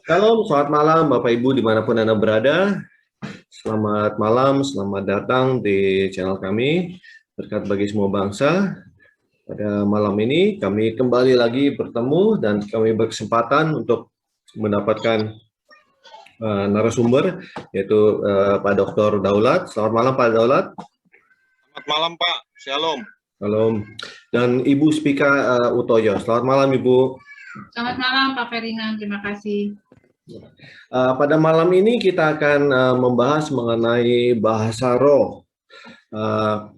Shalom, selamat malam Bapak Ibu dimanapun Anda berada. Selamat malam, selamat datang di channel kami, Berkat Bagi Semua Bangsa. Pada malam ini kami kembali lagi bertemu dan kami berkesempatan untuk mendapatkan narasumber, yaitu Pak Dr. Daulat. Selamat malam Pak Daulat. Selamat malam Pak, Shalom. Shalom. Dan Ibu Spika Utoyo. Selamat malam Ibu. Selamat malam Pak Ferdinand, terima kasih. Pada malam ini kita akan membahas mengenai bahasa roh.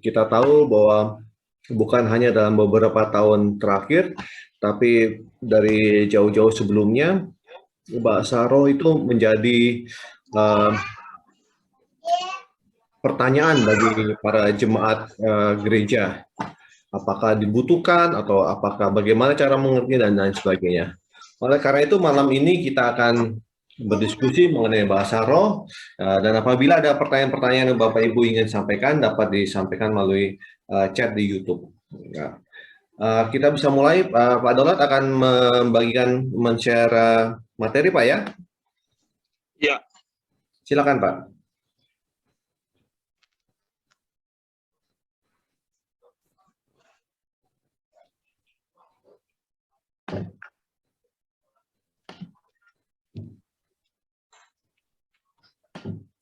Kita tahu bahwa bukan hanya dalam beberapa tahun terakhir, tapi dari jauh-jauh sebelumnya, bahasa roh itu menjadi pertanyaan bagi para jemaat gereja. Apakah dibutuhkan atau apakah bagaimana cara mengerti dan lain sebagainya. Oleh karena itu malam ini kita akan berdiskusi mengenai bahasa roh, dan apabila ada pertanyaan-pertanyaan yang Bapak Ibu ingin sampaikan dapat disampaikan melalui chat di YouTube. Nah, kita bisa mulai. Pak Daulat akan men-share materi Pak ya? Ya. Silakan Pak.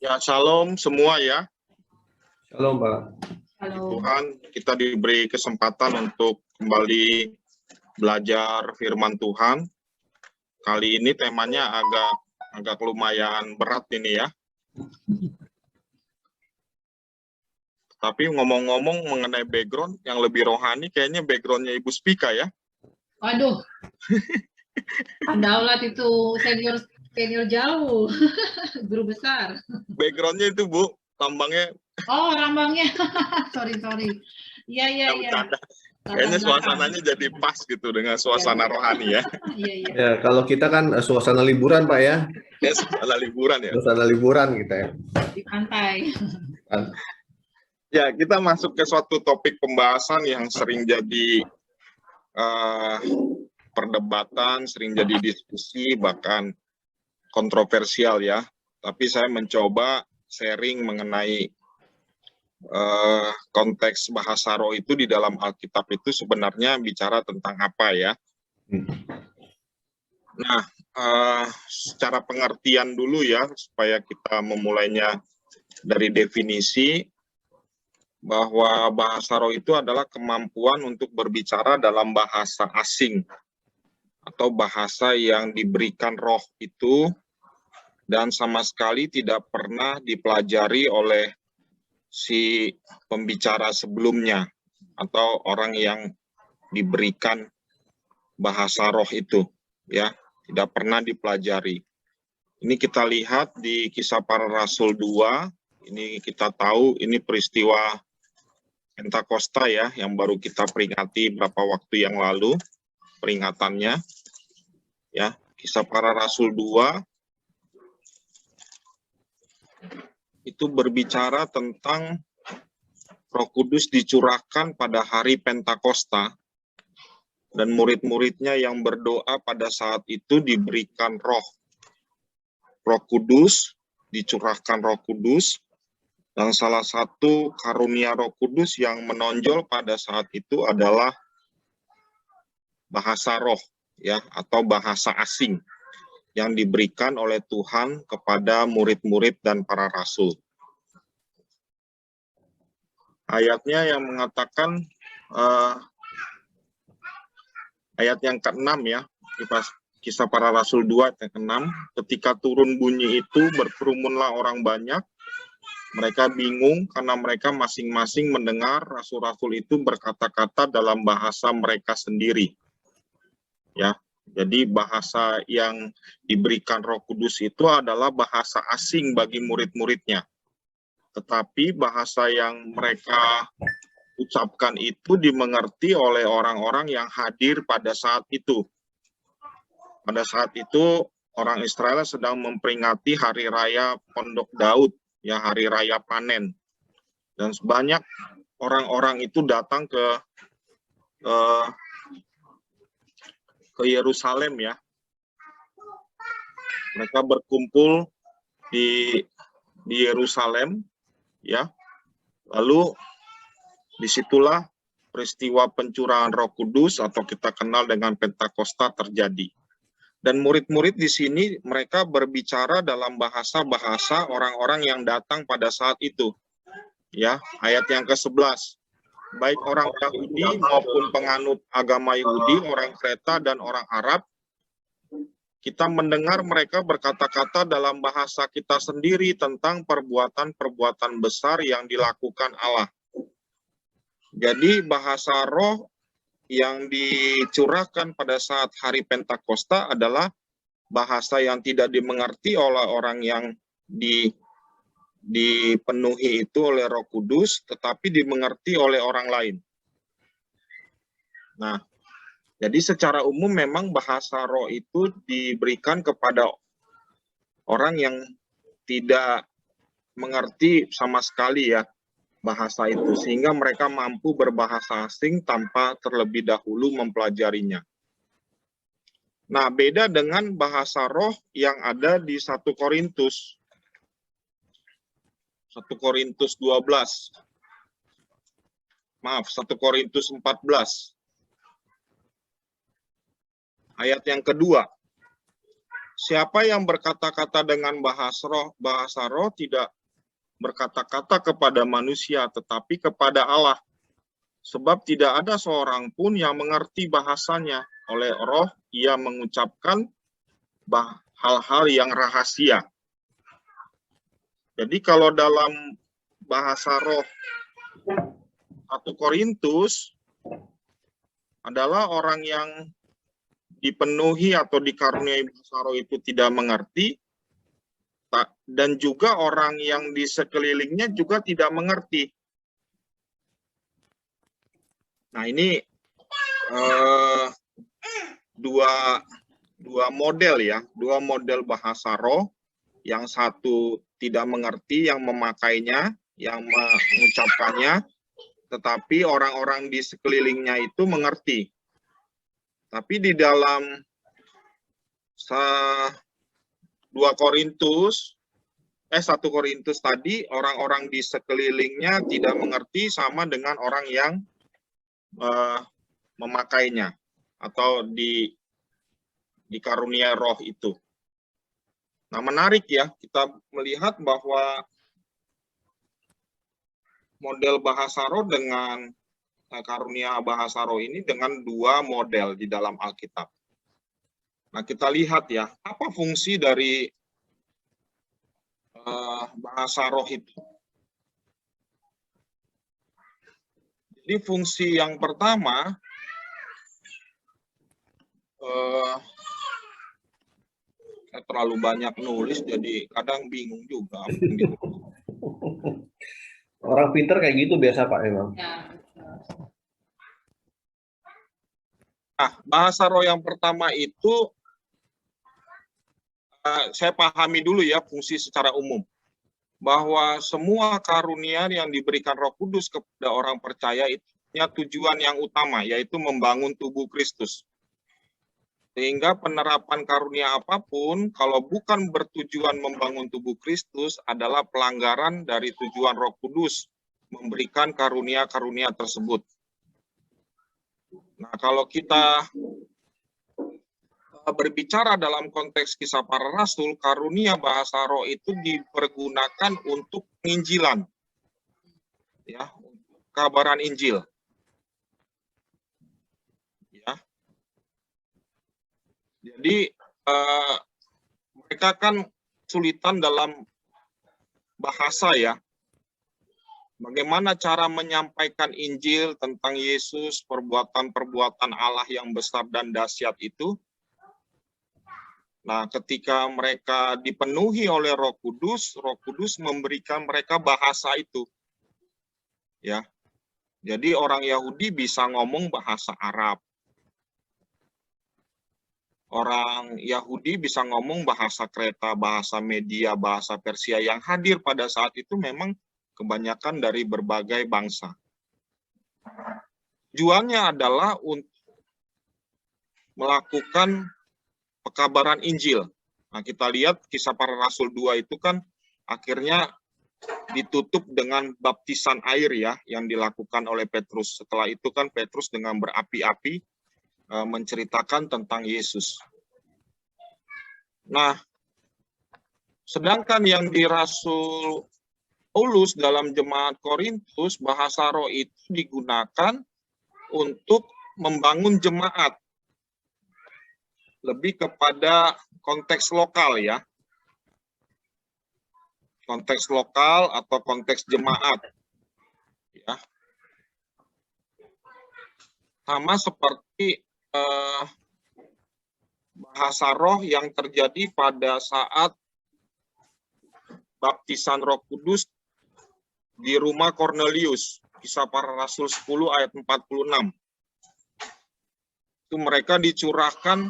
Ya, shalom semua ya. Shalom Pak. Halo. Tuhan, kita diberi kesempatan untuk kembali belajar firman Tuhan. Kali ini temanya agak lumayan berat ini ya. Tapi ngomong-ngomong mengenai background yang lebih rohani, kayaknya backgroundnya Ibu Spika ya. Waduh, Pak Daulat itu senior jauh, guru besar. Backgroundnya itu Bu, lambangnya. Oh, lambangnya, sorry. Iya. Kayaknya suasananya jadi pas gitu dengan suasana rohani ya. Iya. Ya, kalau kita kan suasana liburan Pak ya. Ya, suasana liburan ya. Suasana liburan kita ya. Di pantai. Ya, kita masuk ke suatu topik pembahasan yang sering jadi perdebatan, sering jadi diskusi, bahkan kontroversial ya. Tapi saya mencoba sharing mengenai konteks bahasa roh itu di dalam Alkitab itu sebenarnya bicara tentang apa ya. Nah, secara pengertian dulu ya, supaya kita memulainya dari definisi, bahwa bahasa roh itu adalah kemampuan untuk berbicara dalam bahasa asing atau bahasa yang diberikan roh itu dan sama sekali tidak pernah dipelajari oleh si pembicara sebelumnya atau orang yang diberikan bahasa roh itu ya, tidak pernah dipelajari. Ini kita lihat di Kisah Para Rasul 2, ini kita tahu ini peristiwa Pentakosta ya, yang baru kita peringati beberapa waktu yang lalu peringatannya ya. Kisah Para Rasul 2 itu berbicara tentang Roh Kudus dicurahkan pada hari Pentakosta dan murid-muridnya yang berdoa pada saat itu diberikan Roh Kudus, dicurahkan Roh Kudus. Dan salah satu karunia Roh Kudus yang menonjol pada saat itu adalah bahasa roh ya, atau bahasa asing yang diberikan oleh Tuhan kepada murid-murid dan para rasul. Ayatnya yang mengatakan ayat yang ke-6 ya, Kisah Para Rasul 2 ayat yang ke-6, ketika turun bunyi itu berkerumunlah orang banyak. Mereka bingung karena mereka masing-masing mendengar rasul-rasul itu berkata-kata dalam bahasa mereka sendiri. Ya, jadi bahasa yang diberikan Roh Kudus itu adalah bahasa asing bagi murid-muridnya. Tetapi bahasa yang mereka ucapkan itu dimengerti oleh orang-orang yang hadir pada saat itu. Pada saat itu orang Israel sedang memperingati hari raya Pondok Daud, ya, hari raya panen, dan sebanyak orang-orang itu datang ke Yerusalem ya, Mereka berkumpul di Yerusalem, ya. Lalu disitulah peristiwa pencurahan Roh Kudus atau kita kenal dengan Pentakosta terjadi. Dan murid-murid di sini mereka berbicara dalam bahasa-bahasa orang-orang yang datang pada saat itu. Ya, ayat yang ke-11. Baik orang Yahudi maupun penganut agama Yahudi, orang Kreta dan orang Arab, kita mendengar mereka berkata-kata dalam bahasa kita sendiri tentang perbuatan-perbuatan besar yang dilakukan Allah. Jadi bahasa roh yang dicurahkan pada saat hari Pentakosta adalah bahasa yang tidak dimengerti oleh orang yang dipenuhi itu oleh Roh Kudus, tetapi dimengerti oleh orang lain. Nah, jadi secara umum memang bahasa roh itu diberikan kepada orang yang tidak mengerti sama sekali ya bahasa itu, sehingga mereka mampu berbahasa asing tanpa terlebih dahulu mempelajarinya. Nah, beda dengan bahasa roh yang ada di 1 Korintus. 1 Korintus 12. Maaf, 1 Korintus 14. Ayat yang kedua. Siapa yang berkata-kata dengan bahasa roh tidak berkata-kata kepada manusia, tetapi kepada Allah. Sebab tidak ada seorang pun yang mengerti bahasanya. Oleh roh, ia mengucapkan hal-hal yang rahasia. Jadi kalau dalam bahasa roh 1 Korintus adalah orang yang dipenuhi atau dikaruniai bahasa roh itu tidak mengerti, dan juga orang yang di sekelilingnya juga tidak mengerti. Nah, ini dua model ya, dua model bahasa roh. Yang satu tidak mengerti, yang memakainya, yang mengucapkannya, tetapi orang-orang di sekelilingnya itu mengerti. Tapi di dalam 1 Korintus tadi, orang-orang di sekelilingnya tidak mengerti sama dengan orang yang memakainya atau dikarunia roh itu. Nah, menarik ya, kita melihat bahwa model bahasa roh dengan karunia bahasa roh ini dengan dua model di dalam Alkitab. Nah, kita lihat ya, apa fungsi dari bahasa roh itu. Jadi fungsi yang pertama, saya terlalu banyak nulis, jadi kadang bingung juga. Orang pinter kayak gitu biasa Pak emang. Ya. Nah, bahasa roh yang pertama itu, saya pahami dulu ya fungsi secara umum. Bahwa semua karunia yang diberikan Roh Kudus kepada orang percaya itu punya tujuan yang utama, yaitu membangun tubuh Kristus. Sehingga penerapan karunia apapun, kalau bukan bertujuan membangun tubuh Kristus, adalah pelanggaran dari tujuan Roh Kudus memberikan karunia-karunia tersebut. Nah, kalau kita berbicara dalam konteks Kisah Para Rasul, karunia bahasa roh itu dipergunakan untuk penginjilan, ya, kabaran Injil. Ya. Jadi mereka kan kesulitan dalam bahasa ya. Bagaimana cara menyampaikan Injil tentang Yesus, perbuatan-perbuatan Allah yang besar dan dahsyat itu. Nah, ketika mereka dipenuhi oleh Roh Kudus memberikan mereka bahasa itu. Ya. Jadi orang Yahudi bisa ngomong bahasa Arab. Orang Yahudi bisa ngomong bahasa Kreta, bahasa Media, bahasa Persia yang hadir pada saat itu memang kebanyakan dari berbagai bangsa. Tujuannya adalah untuk melakukan pekabaran Injil Nah, kita lihat Kisah Para Rasul 2 itu kan akhirnya ditutup dengan baptisan air ya yang dilakukan oleh Petrus. Setelah itu kan Petrus dengan berapi-api menceritakan tentang Yesus. Nah, sedangkan yang di Rasul Paulus dalam jemaat Korintus, bahasa roh itu digunakan untuk membangun jemaat. Lebih kepada konteks lokal ya. Konteks lokal atau konteks jemaat. Ya. Sama seperti bahasa roh yang terjadi pada saat baptisan Roh Kudus di rumah Cornelius, Kisah Para Rasul 10 ayat 46. Itu mereka dicurahkan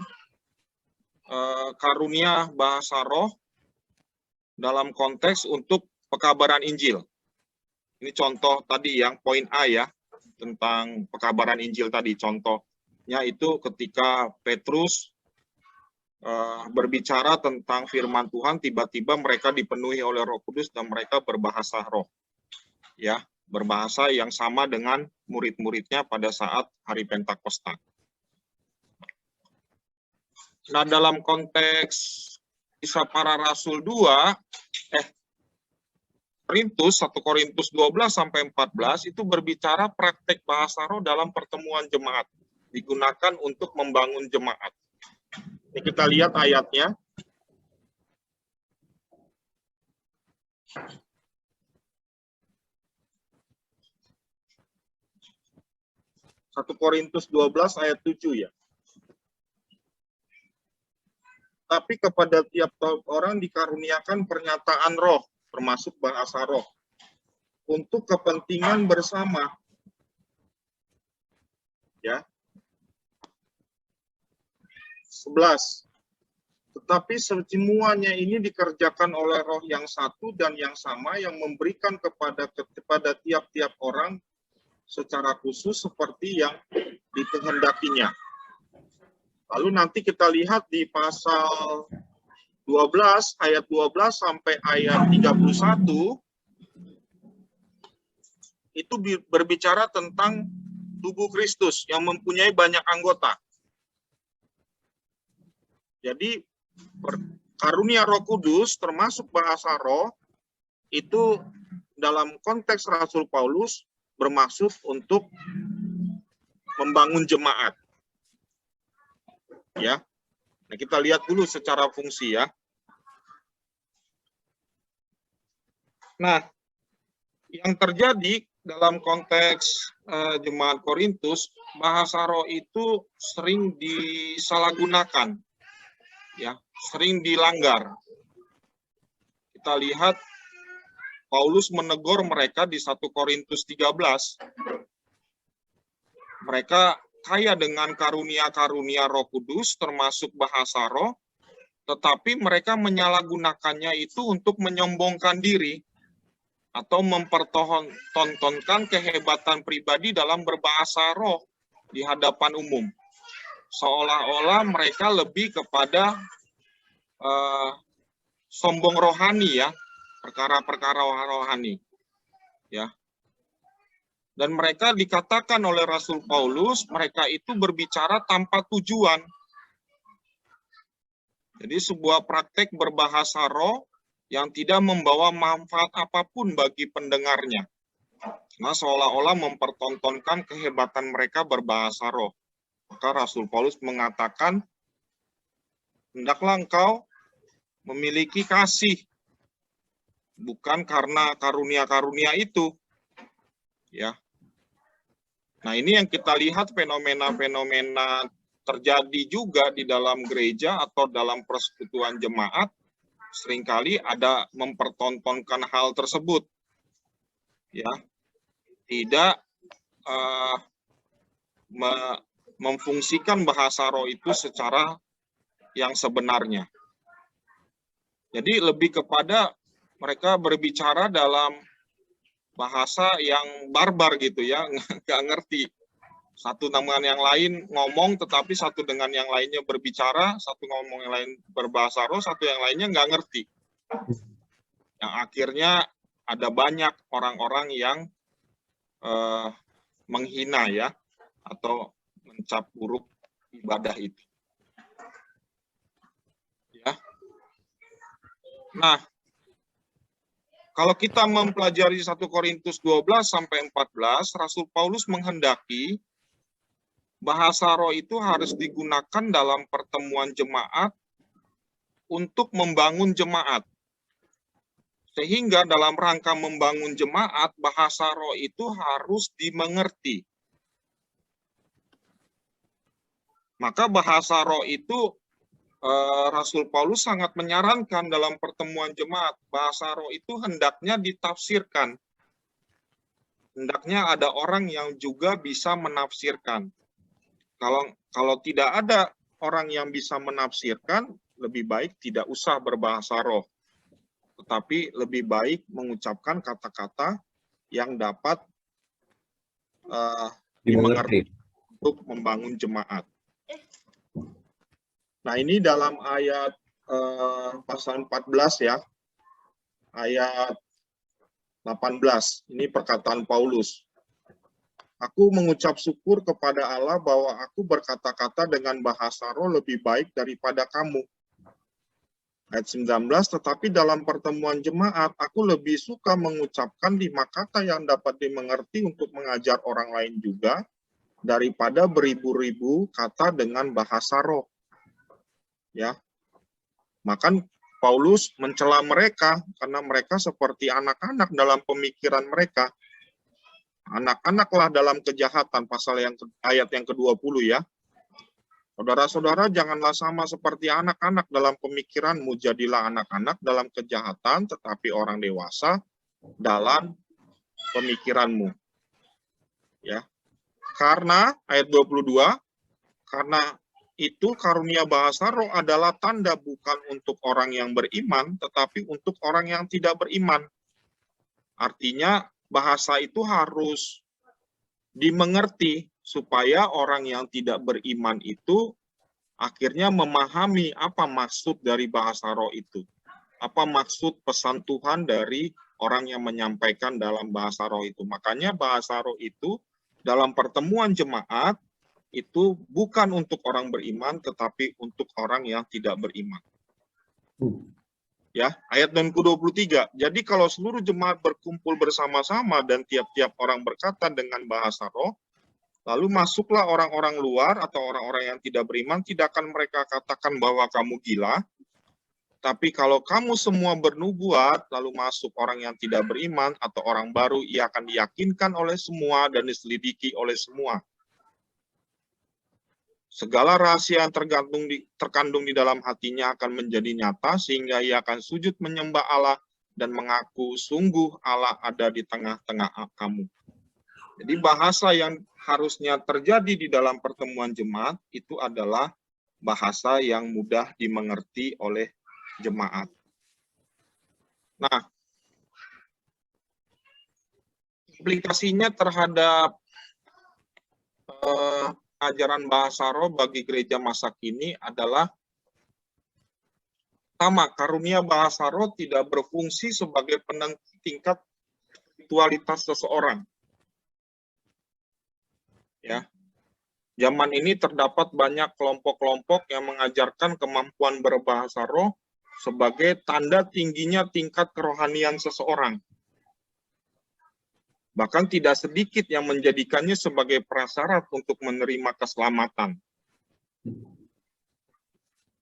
karunia bahasa roh dalam konteks untuk pekabaran Injil. Ini contoh tadi yang poin A ya, tentang pekabaran Injil tadi. Contohnya itu ketika Petrus berbicara tentang firman Tuhan, tiba-tiba mereka dipenuhi oleh Roh Kudus dan mereka berbahasa roh. Ya, berbahasa yang sama dengan murid-muridnya pada saat hari Pentakosta. Nah, dalam konteks Kisah Para Rasul 2, Korintus, 1 Korintus 12 sampai 14 itu berbicara praktek bahasa roh dalam pertemuan jemaat, digunakan untuk membangun jemaat. Ini kita lihat ayatnya. Satu Korintus 12 ayat 7 ya. Tapi kepada tiap orang dikaruniakan pernyataan roh, termasuk bahasa roh, untuk kepentingan bersama. Ya. 11. Tetapi semuanya ini dikerjakan oleh roh yang satu dan yang sama yang memberikan kepada tiap-tiap orang secara khusus seperti yang dikehendakinya. Lalu nanti kita lihat di pasal 12, ayat 12 sampai ayat 31, itu berbicara tentang tubuh Kristus yang mempunyai banyak anggota. Jadi karunia Roh Kudus termasuk bahasa roh itu dalam konteks Rasul Paulus bermaksud untuk membangun jemaat. Ya. Nah, kita lihat dulu secara fungsi ya. Nah, yang terjadi dalam konteks jemaat Korintus, bahasa roh itu sering disalahgunakan. Ya, sering dilanggar. Kita lihat Paulus menegur mereka di 1 Korintus 13. Mereka kaya dengan karunia-karunia Roh Kudus termasuk bahasa roh, tetapi mereka menyalahgunakannya itu untuk menyombongkan diri atau mempertontonkan kehebatan pribadi dalam berbahasa roh di hadapan umum. Seolah-olah mereka lebih kepada sombong rohani ya, perkara-perkara rohani. Ya. Dan mereka dikatakan oleh Rasul Paulus, mereka itu berbicara tanpa tujuan. Jadi sebuah praktek berbahasa roh yang tidak membawa manfaat apapun bagi pendengarnya. Nah, seolah-olah mempertontonkan kehebatan mereka berbahasa roh. Maka Rasul Paulus mengatakan, hendaklah engkau memiliki kasih, bukan karena karunia-karunia itu. Ya. Nah, ini yang kita lihat fenomena-fenomena terjadi juga di dalam gereja atau dalam persekutuan jemaat, seringkali ada mempertontonkan hal tersebut. Ya. Tidak memfungsikan bahasa roh itu secara yang sebenarnya. Jadi lebih kepada mereka berbicara dalam bahasa yang barbar gitu ya, nggak ngerti. Satu dengan yang lain ngomong, tetapi satu dengan yang lainnya berbicara, satu ngomong yang lain berbahasa roh, satu yang lainnya nggak ngerti. Yang akhirnya ada banyak orang-orang yang menghina ya, atau mencap buruk ibadah itu. Ya. Nah, kalau kita mempelajari 1 Korintus 12 sampai 14, Rasul Paulus menghendaki bahasa roh itu harus digunakan dalam pertemuan jemaat untuk membangun jemaat. Sehingga dalam rangka membangun jemaat, bahasa roh itu harus dimengerti. Maka bahasa roh itu Rasul Paulus sangat menyarankan dalam pertemuan jemaat, bahasa roh itu hendaknya ditafsirkan. Hendaknya ada orang yang juga bisa menafsirkan. Kalau tidak ada orang yang bisa menafsirkan, lebih baik tidak usah berbahasa roh. Tetapi lebih baik mengucapkan kata-kata yang dapat dimengerti untuk membangun jemaat. Nah, ini dalam ayat pasal 14 ya, ayat 18. Ini perkataan Paulus. Aku mengucap syukur kepada Allah bahwa aku berkata-kata dengan bahasa roh lebih baik daripada kamu. Ayat 19, tetapi dalam pertemuan jemaat, aku lebih suka mengucapkan 5 kata yang dapat dimengerti untuk mengajar orang lain juga, daripada beribu-ribu kata dengan bahasa roh. Ya, maka Paulus mencela mereka karena mereka seperti anak-anak dalam pemikiran mereka. Anak-anaklah dalam kejahatan, pasal ayat yang ke-20 ya. Saudara-saudara, janganlah sama seperti anak-anak dalam pemikiranmu, jadilah anak-anak dalam kejahatan, tetapi orang dewasa dalam pemikiranmu. Ya. Karena ayat 22, karena itu karunia bahasa roh adalah tanda bukan untuk orang yang beriman, tetapi untuk orang yang tidak beriman. Artinya bahasa itu harus dimengerti supaya orang yang tidak beriman itu akhirnya memahami apa maksud dari bahasa roh itu. Apa maksud pesan Tuhan dari orang yang menyampaikan dalam bahasa roh itu. Makanya bahasa roh itu dalam pertemuan jemaat itu bukan untuk orang beriman, tetapi untuk orang yang tidak beriman. Ya, ayat yang ke-23. Jadi kalau seluruh jemaat berkumpul bersama-sama dan tiap-tiap orang berkata dengan bahasa roh, lalu masuklah orang-orang luar atau orang-orang yang tidak beriman, tidak akan mereka katakan bahwa kamu gila. Tapi kalau kamu semua bernubuat, lalu masuk orang yang tidak beriman atau orang baru, ia akan diyakinkan oleh semua dan diselidiki oleh semua. Segala rahasia yang terkandung di dalam hatinya akan menjadi nyata, sehingga ia akan sujud menyembah Allah dan mengaku sungguh Allah ada di tengah-tengah kamu. Jadi bahasa yang harusnya terjadi di dalam pertemuan jemaat itu adalah bahasa yang mudah dimengerti oleh jemaat. Nah, implikasinya terhadap ajaran bahasa roh bagi gereja masa kini adalah pertama, karunia bahasa roh tidak berfungsi sebagai penentu tingkat spiritualitas seseorang. Ya. Zaman ini terdapat banyak kelompok-kelompok yang mengajarkan kemampuan berbahasa roh sebagai tanda tingginya tingkat kerohanian seseorang. Bahkan tidak sedikit yang menjadikannya sebagai prasyarat untuk menerima keselamatan.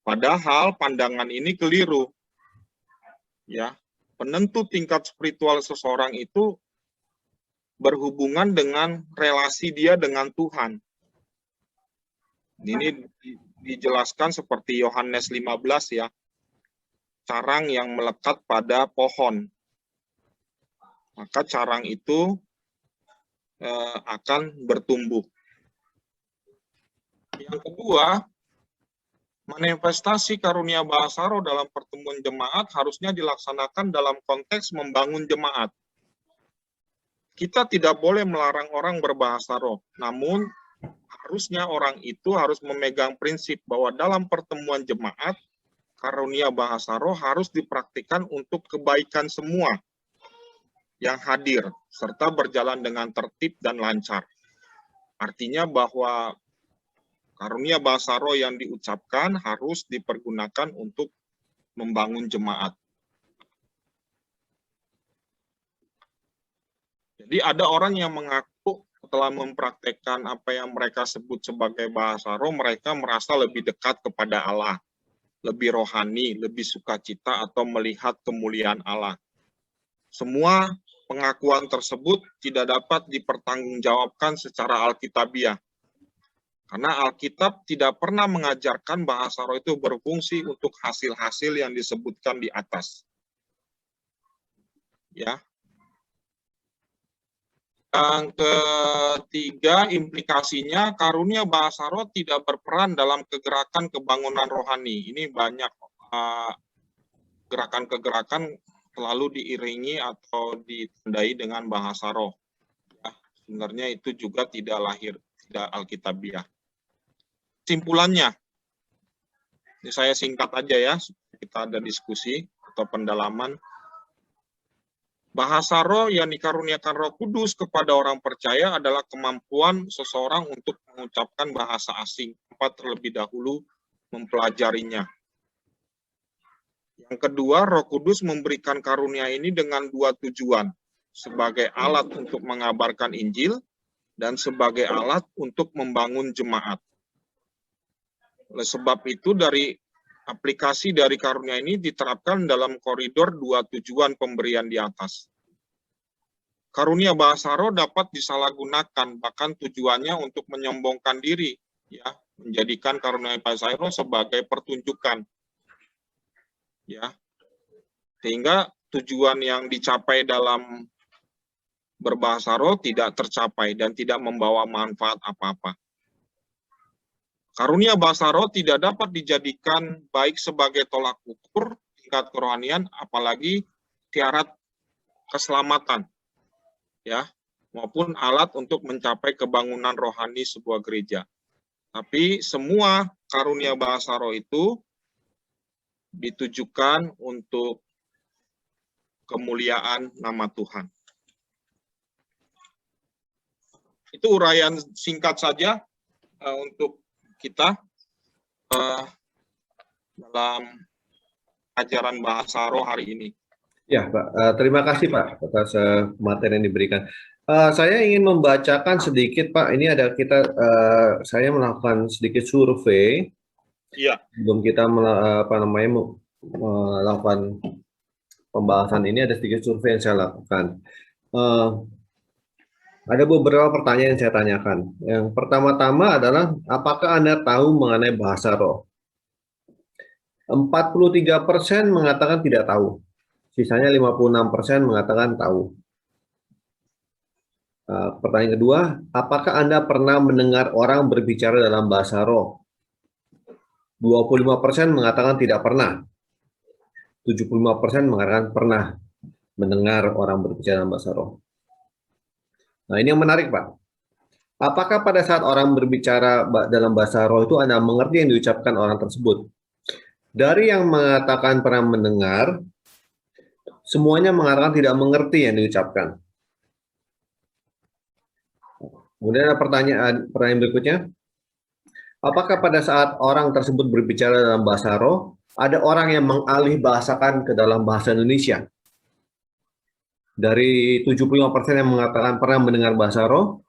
Padahal pandangan ini keliru. Ya, penentu tingkat spiritual seseorang itu berhubungan dengan relasi dia dengan Tuhan. Ini dijelaskan seperti Yohanes 15 ya. Carang yang melekat pada pohon. Maka carang itu akan bertumbuh. Yang kedua, manifestasi karunia bahasa roh dalam pertemuan jemaat harusnya dilaksanakan dalam konteks membangun jemaat. Kita tidak boleh melarang orang berbahasa roh, namun harusnya orang itu harus memegang prinsip bahwa dalam pertemuan jemaat, karunia bahasa roh harus dipraktikkan untuk kebaikan semua yang hadir, serta berjalan dengan tertib dan lancar. Artinya bahwa karunia bahasa roh yang diucapkan harus dipergunakan untuk membangun jemaat. Jadi ada orang yang mengaku setelah mempraktekkan apa yang mereka sebut sebagai bahasa roh, mereka merasa lebih dekat kepada Allah, lebih rohani, lebih sukacita, atau melihat kemuliaan Allah. Semua pengakuan tersebut tidak dapat dipertanggungjawabkan secara alkitabiah. Karena Alkitab tidak pernah mengajarkan bahasa roh itu berfungsi untuk hasil-hasil yang disebutkan di atas. Ya. Yang ketiga, implikasinya karunia bahasa roh tidak berperan dalam kegerakan kebangunan rohani. Ini banyak gerakan-gerakan selalu diiringi atau ditandai dengan bahasa roh. Ya, sebenarnya itu juga tidak lahir, tidak alkitabiah. Kesimpulannya, ini saya singkat aja ya, supaya kita ada diskusi atau pendalaman. Bahasa roh yang dikaruniakan Roh Kudus kepada orang percaya adalah kemampuan seseorang untuk mengucapkan bahasa asing tanpa terlebih dahulu mempelajarinya. Yang kedua, Roh Kudus memberikan karunia ini dengan dua tujuan, sebagai alat untuk mengabarkan Injil dan sebagai alat untuk membangun jemaat. Oleh sebab itu, dari aplikasi dari karunia ini diterapkan dalam koridor dua tujuan pemberian di atas. Karunia bahasa roh dapat disalahgunakan, bahkan tujuannya untuk menyombongkan diri, ya, menjadikan karunia bahasa roh sebagai pertunjukan, ya, sehingga tujuan yang dicapai dalam berbahasa roh tidak tercapai dan tidak membawa manfaat apa-apa. Karunia bahasa roh tidak dapat dijadikan baik sebagai tolak ukur tingkat kerohanian, apalagi syarat keselamatan, ya, maupun alat untuk mencapai kebangunan rohani sebuah gereja. Tapi semua karunia bahasa roh itu ditujukan untuk kemuliaan nama Tuhan. Itu uraian singkat saja untuk kita dalam ajaran bahasa roh hari ini. Ya, Pak. Terima kasih, Pak, atas materi yang diberikan. Saya ingin membacakan sedikit, Pak. Ini ada saya melakukan sedikit survei. Iya. Sebelum kita melakukan pembahasan ini, ada sedikit survei yang saya lakukan. Ada beberapa pertanyaan yang saya tanyakan. Yang pertama-tama adalah, apakah Anda tahu mengenai bahasa roh? 43% mengatakan tidak tahu. Sisanya 56% mengatakan tahu. Pertanyaan kedua, apakah Anda pernah mendengar orang berbicara dalam bahasa roh? 25% mengatakan tidak pernah. 75% mengatakan pernah mendengar orang berbicara dalam bahasa roh. Nah, ini yang menarik, Pak. Apakah pada saat orang berbicara dalam bahasa roh itu Anda mengerti yang diucapkan orang tersebut? Dari yang mengatakan pernah mendengar, semuanya mengatakan tidak mengerti yang diucapkan. Kemudian ada pertanyaan berikutnya. Apakah pada saat orang tersebut berbicara dalam bahasa roh, ada orang yang mengalih bahasakan ke dalam bahasa Indonesia? Dari 75% yang mengatakan pernah mendengar bahasa roh,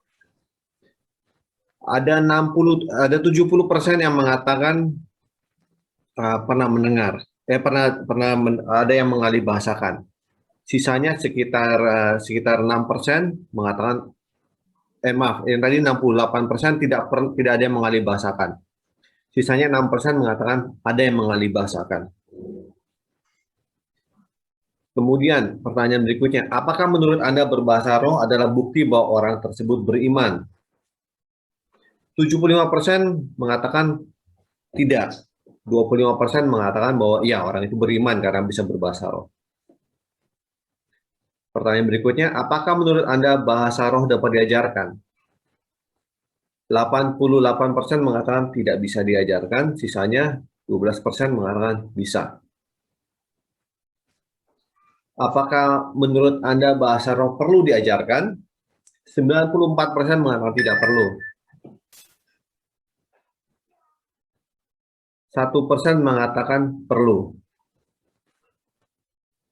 ada 70% yang mengatakan pernah mendengar. Ada yang mengalih bahasakan. Sisanya sekitar 6% mengatakan yang tadi 68% tidak ada yang mengalih bahasakan. Sisanya 6% mengatakan ada yang mengalih bahasakan. Kemudian pertanyaan berikutnya, apakah menurut Anda berbahasa roh adalah bukti bahwa orang tersebut beriman? 75% mengatakan tidak. 25% mengatakan bahwa iya, orang itu beriman karena bisa berbahasa roh. Pertanyaan berikutnya, apakah menurut Anda bahasa roh dapat diajarkan? 88% mengatakan tidak bisa diajarkan, sisanya 12% mengatakan bisa. Apakah menurut Anda bahasa roh perlu diajarkan? 94% mengatakan tidak perlu. 1% mengatakan perlu.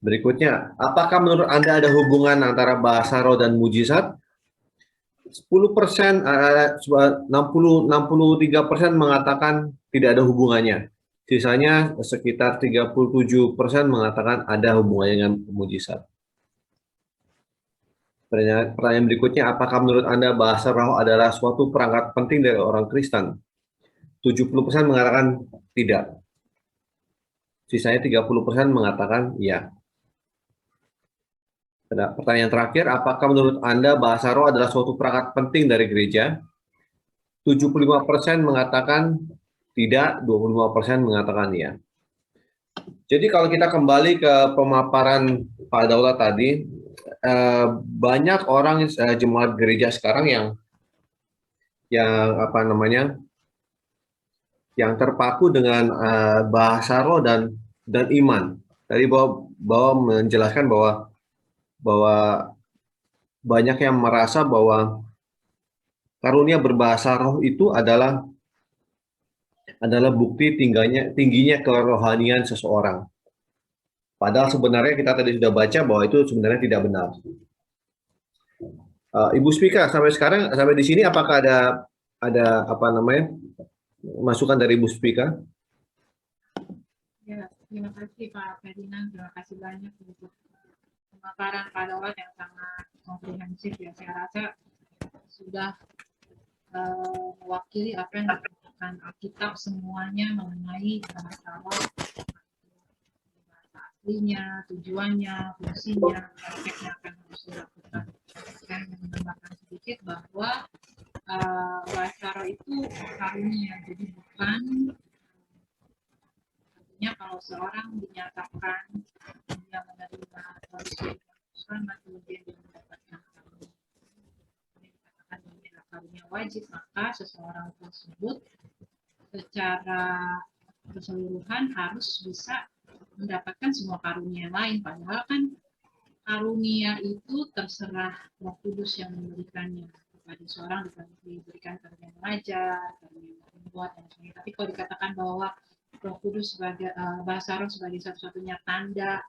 Berikutnya, apakah menurut Anda ada hubungan antara bahasa roh dan mujizat? 10%, 63% mengatakan tidak ada hubungannya. Sisanya sekitar 37% mengatakan ada hubungannya dengan mujizat. Pertanyaan berikutnya, apakah menurut Anda bahasa roh adalah suatu perangkat penting dari orang Kristen? 70% mengatakan tidak. Sisanya 30% mengatakan ya. Pertanyaan terakhir, apakah menurut Anda bahasa roh adalah suatu perangkat penting dari gereja? 75% mengatakan tidak, 25% mengatakan ya. Jadi kalau kita kembali ke pemaparan Pak Daulat tadi, banyak orang jemaat gereja sekarang yang terpaku dengan bahasa roh dan iman. Tadi bahwa menjelaskan bahwa banyak yang merasa bahwa karunia berbahasa roh itu adalah bukti tingginya kerohanian seseorang. Padahal sebenarnya kita tadi sudah baca bahwa itu sebenarnya tidak benar. Ibu Spika, sampai di sini apakah ada masukan dari Ibu Spika? Ya, terima kasih Pak Ferdinand, terima kasih banyak untuk pemaparan Pak Daulat yang sangat komprehensif ya. Saya rasa sudah mewakili apa yang dikatakan Alkitab semuanya mengenai bahasa roh, bahasa aslinya, tujuannya, fungsinya, praktek yang akan harus dilakukan. Saya menambahkan sedikit bahwa bahasa roh itu karunia, jadi bukan artinya kalau seorang dinyatakan dia menerima solusi selamat kemudian dia mendapatkan karunia, dikatakan ini adalah karunia wajib, maka seseorang tersebut secara keseluruhan harus bisa mendapatkan semua karunia lain, padahal kan karunia itu terserah Roh Kudus yang memberikannya. Kepada seorang diberikan karunia mengajar, karunia membuat dan sebagainya. Tapi kalau dikatakan bahwa Roh Kudus sebagai bahasa roh sebagai satu-satunya tanda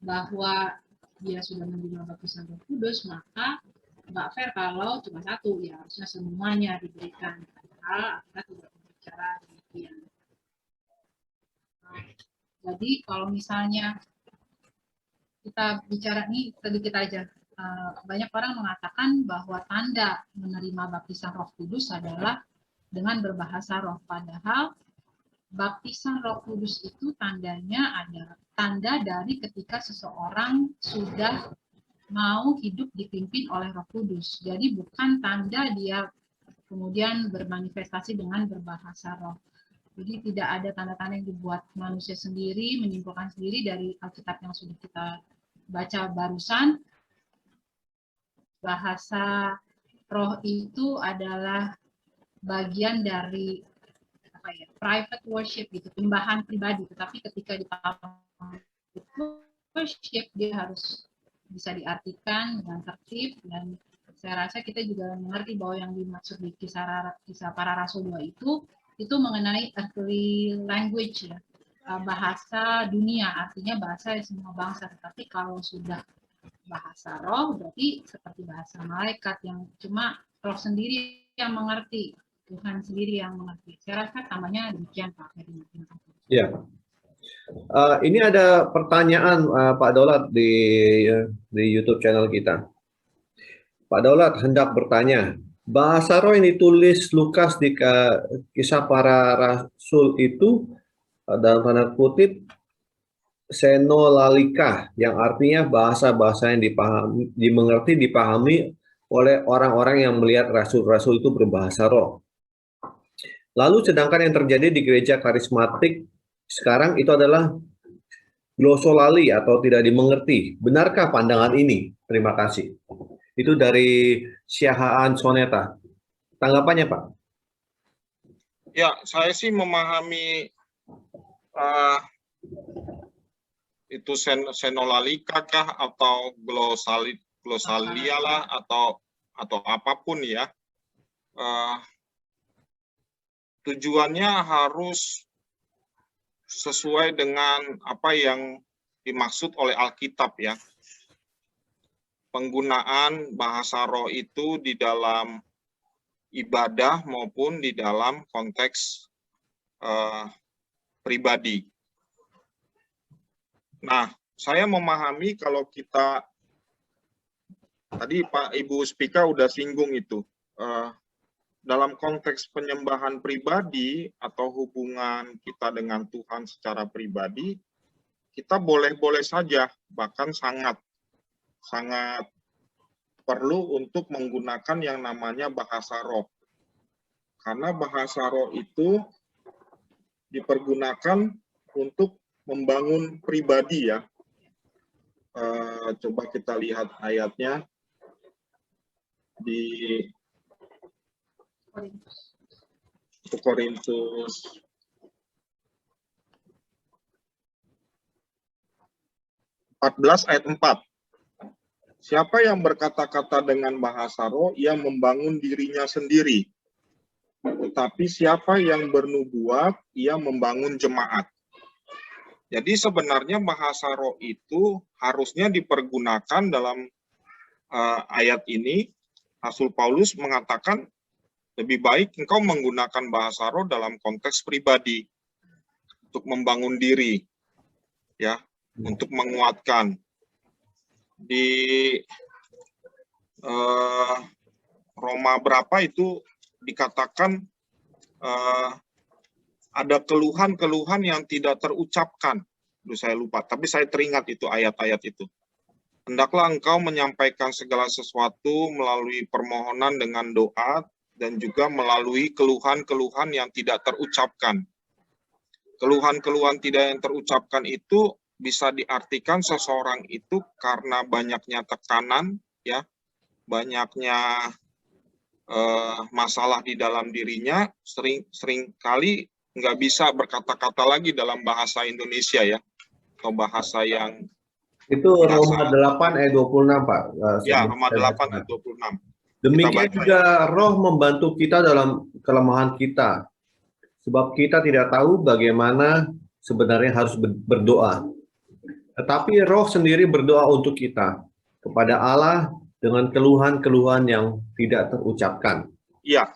bahwa dia sudah menerima baptisan Roh Kudus, maka nggak fair kalau cuma satu, ya harusnya semuanya diberikan. Padahal kita tidak berbicara demikian. Jadi kalau misalnya kita bicara ini sedikit aja, banyak orang mengatakan bahwa tanda menerima baptisan Roh Kudus adalah dengan berbahasa roh. Padahal baptisan Roh Kudus itu tandanya adalah tanda dari ketika seseorang sudah mau hidup dipimpin oleh Roh Kudus. Jadi bukan tanda dia kemudian bermanifestasi dengan berbahasa roh. Jadi tidak ada tanda-tanda yang dibuat manusia sendiri, menyimpulkan sendiri dari Alkitab yang sudah kita baca barusan. Bahasa roh itu adalah bagian dari private worship gitu, penyembahan pribadi. Tetapi ketika di worship dia harus bisa diartikan dengan tertib, dan saya rasa kita juga mengerti bahwa yang dimaksud di kisah para rasul 2 itu mengenai earthly language ya, bahasa dunia, artinya bahasa semua bangsa. Tetapi kalau sudah bahasa roh berarti seperti bahasa malaikat yang cuma roh sendiri yang mengerti, Tuhan sendiri yang mengerti. Saya rasa tambahnya demikian Pak Ferdinand. Ya, ini ada pertanyaan Pak Daulat di YouTube channel kita. Pak Daulat hendak bertanya, bahasa roh yang ditulis Lukas di kisah para rasul itu dalam tanda kutip senolalika, yang artinya bahasa-bahasa yang dipahami oleh orang-orang yang melihat rasul-rasul itu berbahasa roh. Lalu sedangkan yang terjadi di gereja karismatik sekarang itu adalah glosolali atau tidak dimengerti. Benarkah pandangan ini? Terima kasih. Itu dari Syahaan Soneta. Tanggapannya Pak? Ya, saya sih memahami itu senolalika kah atau glosalia lah atau apapun ya. Tujuannya harus sesuai dengan apa yang dimaksud oleh Alkitab ya. Penggunaan bahasa roh itu di dalam ibadah maupun di dalam konteks pribadi. Nah, saya memahami kalau kita tadi Pak Ibu Spika udah singgung itu dalam konteks penyembahan pribadi atau hubungan kita dengan Tuhan secara pribadi, kita boleh-boleh saja, bahkan sangat perlu untuk menggunakan yang namanya bahasa roh. Karena bahasa roh itu dipergunakan untuk membangun pribadi ya. Coba kita lihat ayatnya di 1 Korintus 14 ayat 4. Siapa yang berkata-kata dengan bahasa roh, ia membangun dirinya sendiri. Tetapi siapa yang bernubuat, ia membangun jemaat. Jadi sebenarnya bahasa roh itu harusnya dipergunakan dalam ayat ini. Rasul Paulus mengatakan lebih baik engkau menggunakan bahasa roh dalam konteks pribadi untuk membangun diri, ya, untuk menguatkan. Di Roma berapa itu dikatakan ada keluhan-keluhan yang tidak terucapkan. Saya lupa, tapi saya teringat itu ayat-ayat itu. Hendaklah engkau menyampaikan segala sesuatu melalui permohonan dengan doa dan juga melalui keluhan-keluhan yang tidak terucapkan. Keluhan-keluhan tidak yang terucapkan itu bisa diartikan seseorang itu karena banyaknya tekanan, ya, banyaknya masalah di dalam dirinya, sering kali nggak bisa berkata-kata lagi dalam bahasa Indonesia ya, atau bahasa yang itu Roma 8 ayat 26 Pak. Ya, Roma 8 ayat 26. Demikian juga roh membantu kita dalam kelemahan kita, sebab kita tidak tahu bagaimana sebenarnya harus berdoa. Tetapi roh sendiri berdoa untuk kita kepada Allah dengan keluhan-keluhan yang tidak terucapkan. Iya.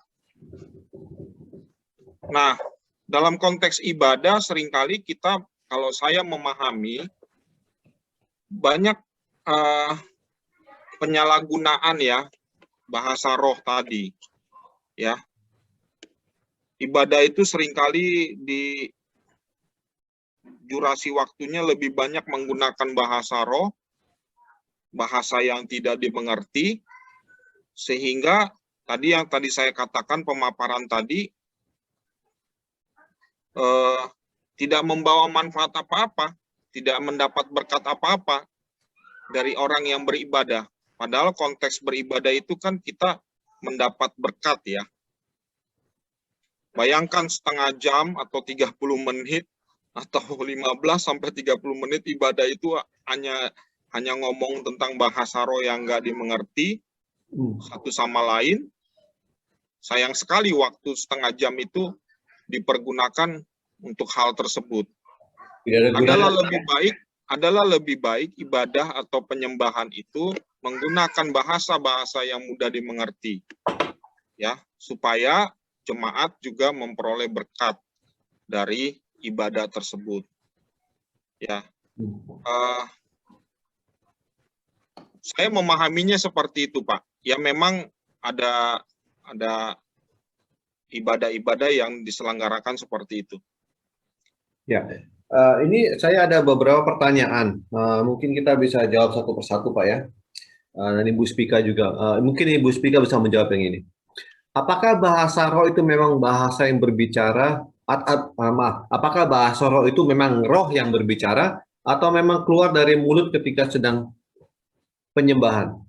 Nah, dalam konteks ibadah seringkali kita, kalau saya memahami, banyak penyalahgunaan ya bahasa roh tadi. Ya. Ibadah itu seringkali di durasi waktunya lebih banyak menggunakan bahasa roh, bahasa yang tidak dimengerti, sehingga tadi yang tadi saya katakan pemaparan tadi tidak membawa manfaat apa-apa, tidak mendapat berkat apa-apa dari orang yang beribadah. Padahal konteks beribadah itu kan kita mendapat berkat ya. Bayangkan setengah jam atau 30 menit atau 15 sampai 30 menit ibadah itu hanya ngomong tentang bahasa roh yang nggak dimengerti satu sama lain. Sayang sekali waktu setengah jam itu dipergunakan untuk hal tersebut. Adalah lebih baik ibadah atau penyembahan itu menggunakan bahasa-bahasa yang mudah dimengerti, ya, supaya jemaat juga memperoleh berkat dari ibadah tersebut. Ya, saya memahaminya seperti itu, Pak. Ya, memang ada ibadah-ibadah yang diselenggarakan seperti itu. Ya, ini saya ada beberapa pertanyaan. Mungkin kita bisa jawab satu persatu, Pak ya. Dan Ibu Spika juga. Mungkin Ibu Spika bisa menjawab yang ini. Apakah bahasa roh itu memang bahasa yang berbicara? Apakah bahasa roh itu memang roh yang berbicara atau memang keluar dari mulut ketika sedang penyembahan?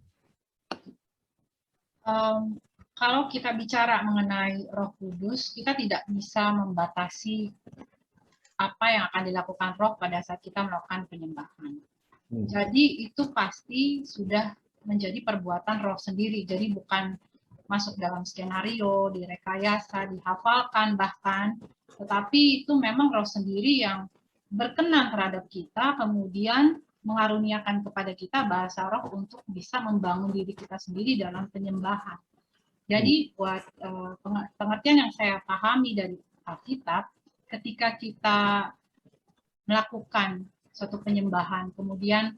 Kalau kita bicara mengenai Roh Kudus, kita tidak bisa membatasi apa yang akan dilakukan Roh pada saat kita melakukan penyembahan. Jadi itu pasti sudah menjadi perbuatan Roh sendiri. Jadi bukan masuk dalam skenario, direkayasa, dihafalkan bahkan, tetapi itu memang Roh sendiri yang berkenan terhadap kita, kemudian mengaruniakan kepada kita bahasa Roh untuk bisa membangun diri kita sendiri dalam penyembahan. Jadi buat pengertian yang saya pahami dari Alkitab, ketika kita melakukan suatu penyembahan, kemudian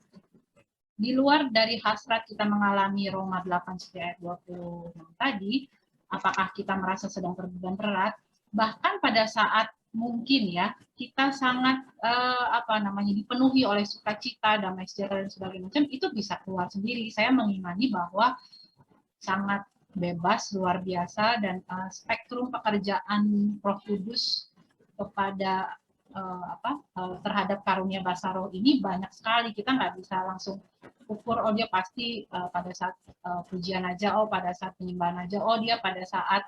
di luar dari hasrat kita mengalami Roma 8 ayat 26 tadi, apakah kita merasa sedang terbeban berat, bahkan pada saat mungkin ya kita sangat dipenuhi oleh sukacita, damai sejahtera dan sebagainya macam, itu bisa keluar sendiri. Saya mengimani bahwa sangat bebas, luar biasa, dan spektrum pekerjaan Roh Kudus kepada terhadap karunia bahasa roh ini banyak sekali. Kita nggak bisa langsung ukur, oh dia pasti pada saat pujian aja, oh pada saat penyembahan aja, oh dia pada saat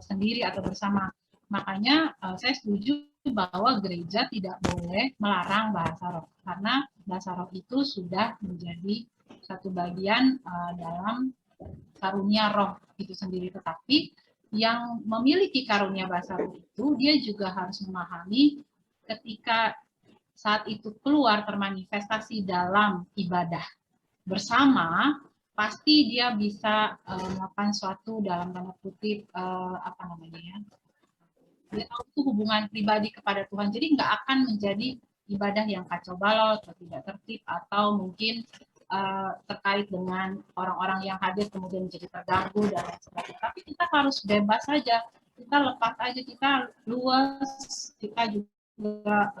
sendiri atau bersama. Makanya saya setuju bahwa gereja tidak boleh melarang bahasa roh, karena bahasa roh itu sudah menjadi satu bagian dalam karunia roh itu sendiri. Tetapi yang memiliki karunia bahasa roh itu, dia juga harus memahami ketika saat itu keluar termanifestasi dalam ibadah bersama, pasti dia bisa melakukan suatu dalam tanda kutip dia tahu itu hubungan pribadi kepada Tuhan. Jadi nggak akan menjadi ibadah yang kacau balau atau tidak tertib, atau mungkin terkait dengan orang-orang yang hadir kemudian menjadi terganggu dan lain sebagainya. Tapi kita harus bebas saja, kita lepas aja, kita luas, kita juga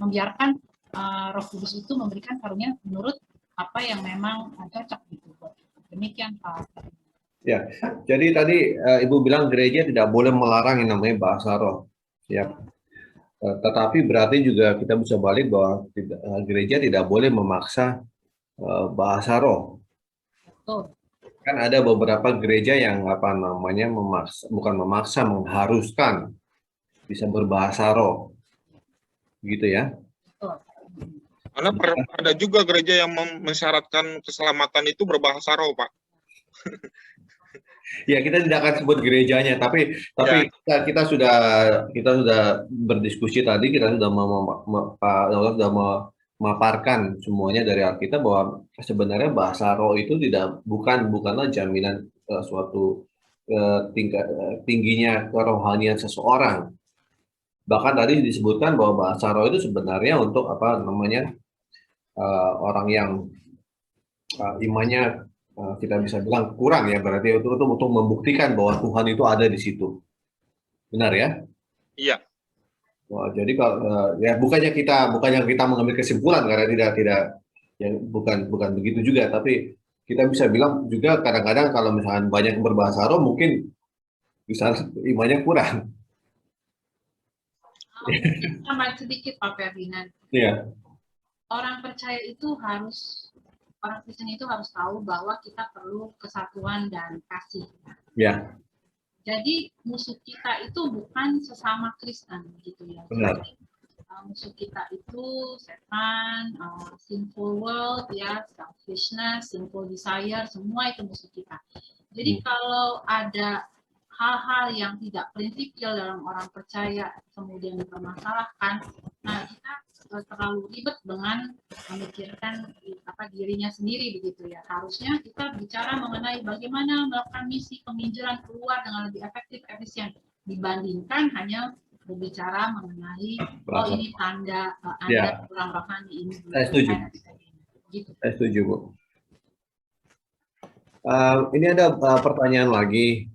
membiarkan Roh Kudus itu memberikan karunia menurut apa yang memang cocok gitu. Demikian Pak. Ya, jadi tadi Ibu bilang gereja tidak boleh melarang yang namanya bahasa roh. Ya. Tetapi berarti juga kita bisa balik bahwa gereja tidak boleh memaksa bahasa roh. Betul. Kan ada beberapa gereja yang memaksa, bukan memaksa, mengharuskan bisa berbahasa roh, gitu ya. Betul. Karena ada juga gereja yang mensyaratkan keselamatan itu berbahasa roh, Pak. Ya, kita tidak akan sebut gerejanya, tapi ya. kita sudah berdiskusi tadi, kita sudah memaparkan semuanya dari Alkitab bahwa sebenarnya bahasa roh itu bukanlah jaminan suatu tingginya kerohanian seseorang. Bahkan tadi disebutkan bahwa bahasa roh itu sebenarnya untuk orang yang imannya kita bisa bilang kurang ya, berarti itu untuk membuktikan bahwa Tuhan itu ada di situ. Benar ya? Iya. Wah, jadi kalau ya bukannya kita mengambil kesimpulan, karena tidak ya bukan begitu juga, tapi kita bisa bilang juga kadang-kadang kalau misalkan banyak yang berbahasa roh mungkin bisa imannya kurang. Tambah sedikit Pak Ferdinand. Iya. Orang Kristen itu harus tahu bahwa kita perlu kesatuan dan kasih. Ya. Jadi musuh kita itu bukan sesama Kristen gitu ya. Benar. Jadi, musuh kita itu setan, sinful world ya, selfishness, sinful desire, semua itu musuh kita. Jadi kalau ada hal-hal yang tidak prinsipil dalam orang percaya kemudian dipermasalahkan, nah kita terlalu ribet dengan memikirkan dirinya sendiri begitu ya. Harusnya kita bicara mengenai bagaimana melakukan misi penginjilan keluar dengan lebih efektif, efisien dibandingkan hanya berbicara mengenai ini tanda Anda kurang rohani ini. Saya setuju. Gitu. Saya setuju, Bu. Ini ada pertanyaan lagi.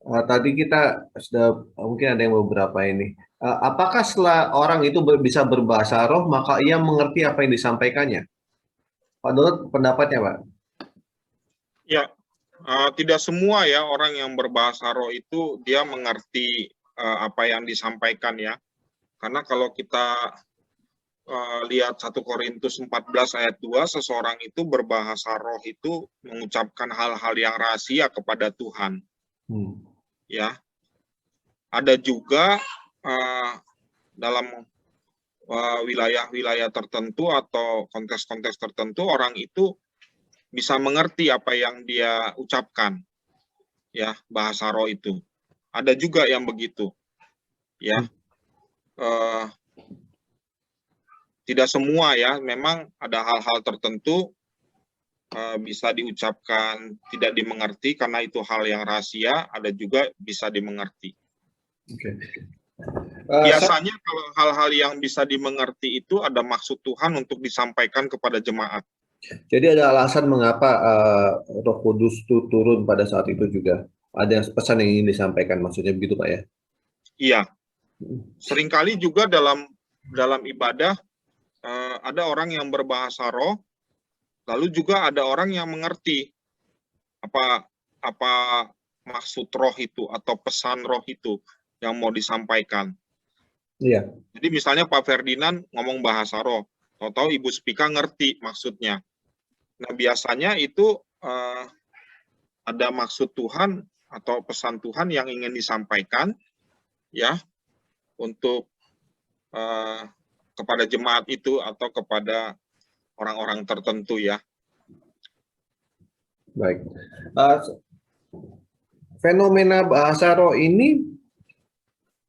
Tadi kita sudah mungkin ada yang beberapa ini. Apakah setelah orang itu bisa berbahasa roh, maka ia mengerti apa yang disampaikannya? Pak Dut, pendapatnya, Pak? Ya, tidak semua ya orang yang berbahasa roh itu dia mengerti apa yang disampaikan ya. Karena kalau kita lihat 1 Korintus 14 ayat 2, seseorang itu berbahasa roh itu mengucapkan hal-hal yang rahasia kepada Tuhan. Ya, ada juga dalam wilayah-wilayah tertentu atau konteks-konteks tertentu orang itu bisa mengerti apa yang dia ucapkan, ya, bahasa roh itu. Ada juga yang begitu, ya. Tidak semua, ya, memang ada hal-hal tertentu bisa diucapkan tidak dimengerti karena itu hal yang rahasia, ada juga bisa dimengerti. Oke. Biasanya kalau hal-hal yang bisa dimengerti itu ada maksud Tuhan untuk disampaikan kepada jemaat. Jadi ada alasan mengapa Roh Kudus itu turun pada saat itu juga. Ada pesan yang ingin disampaikan, maksudnya begitu Pak ya? Iya. Seringkali juga dalam ibadah ada orang yang berbahasa roh, lalu juga ada orang yang mengerti apa maksud roh itu atau pesan roh itu yang mau disampaikan. Iya. Jadi misalnya Pak Ferdinand ngomong bahasa roh, tahu-tahu Ibu Spika ngerti maksudnya. Nah, biasanya itu ada maksud Tuhan atau pesan Tuhan yang ingin disampaikan, ya, untuk kepada jemaat itu atau kepada orang-orang tertentu, ya. Baik. Fenomena bahasa roh ini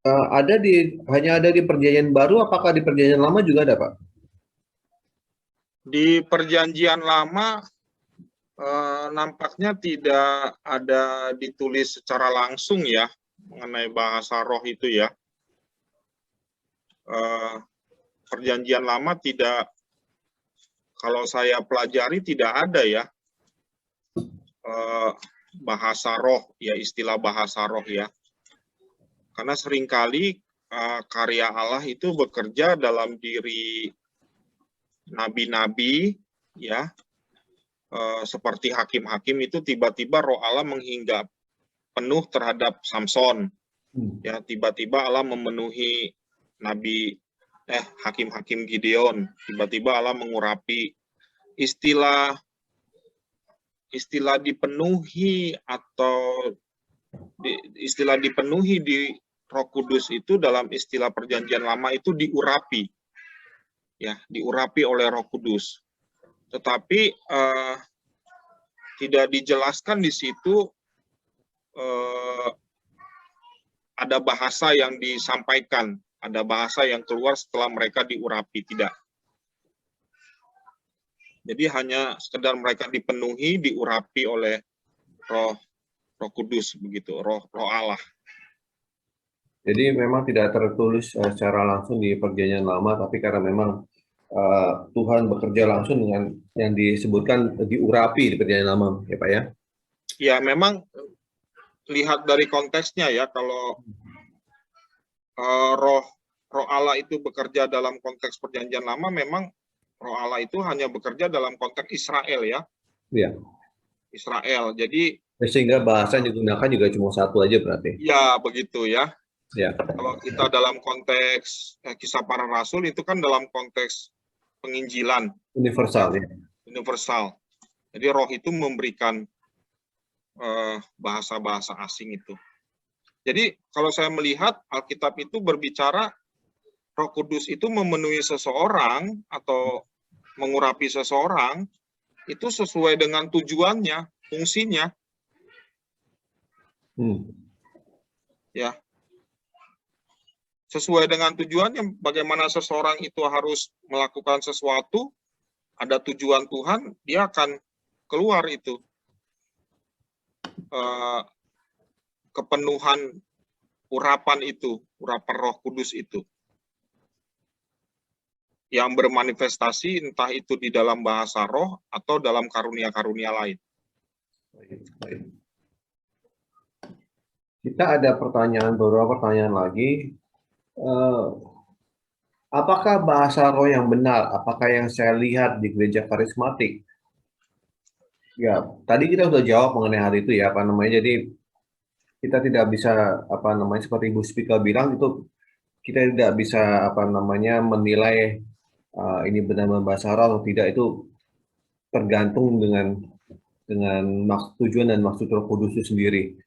hanya ada di Perjanjian Baru, apakah di Perjanjian Lama juga ada, Pak? Di Perjanjian Lama nampaknya tidak ada ditulis secara langsung, ya, mengenai bahasa roh itu, ya. Perjanjian Lama tidak, kalau saya pelajari tidak ada, ya, bahasa roh, ya, istilah bahasa roh, ya. Karena seringkali karya Allah itu bekerja dalam diri nabi-nabi, ya, seperti hakim-hakim itu tiba-tiba roh Allah menghinggap penuh terhadap Samson, ya, tiba-tiba Allah memenuhi hakim-hakim Gideon, tiba-tiba Allah mengurapi. Istilah dipenuhi atau istilah dipenuhi di Roh Kudus itu dalam istilah Perjanjian Lama itu diurapi, ya, diurapi oleh Roh Kudus. Tetapi tidak dijelaskan di situ ada bahasa yang disampaikan, ada bahasa yang keluar setelah mereka diurapi, tidak. Jadi hanya sekedar mereka dipenuhi, diurapi oleh Roh Kudus, begitu, Roh Allah. Jadi memang tidak tertulis secara langsung di Perjanjian Lama, tapi karena memang Tuhan bekerja langsung dengan yang disebutkan diurapi di Perjanjian Lama, ya Pak ya? Ya, memang lihat dari konteksnya, ya, kalau Roh Allah itu bekerja dalam konteks Perjanjian Lama, memang Roh Allah itu hanya bekerja dalam konteks Israel, ya. Iya. Israel. Jadi sehingga bahasa yang digunakan juga cuma satu aja berarti. Ya, begitu, ya. Ya. Kalau kita dalam konteks Kisah Para Rasul itu kan dalam konteks penginjilan. Universal, ya. Universal. Jadi roh itu memberikan bahasa-bahasa asing itu. Jadi kalau saya melihat Alkitab itu berbicara Roh Kudus itu memenuhi seseorang atau mengurapi seseorang itu sesuai dengan tujuannya, fungsinya. Ya. Sesuai dengan tujuannya, bagaimana seseorang itu harus melakukan sesuatu, ada tujuan Tuhan, dia akan keluar itu. Kepenuhan urapan itu, urapan Roh Kudus itu. Yang bermanifestasi entah itu di dalam bahasa roh atau dalam karunia-karunia lain. Kita ada beberapa pertanyaan lagi. Apakah bahasa roh yang benar? Apakah yang saya lihat di gereja karismatik? Ya, tadi kita sudah jawab mengenai hal itu, ya, jadi kita tidak bisa seperti Bu Spika bilang itu kita tidak bisa menilai ini benar-benar bahasa roh atau tidak itu tergantung dengan tujuan dan maksud Roh Kudus itu sendiri.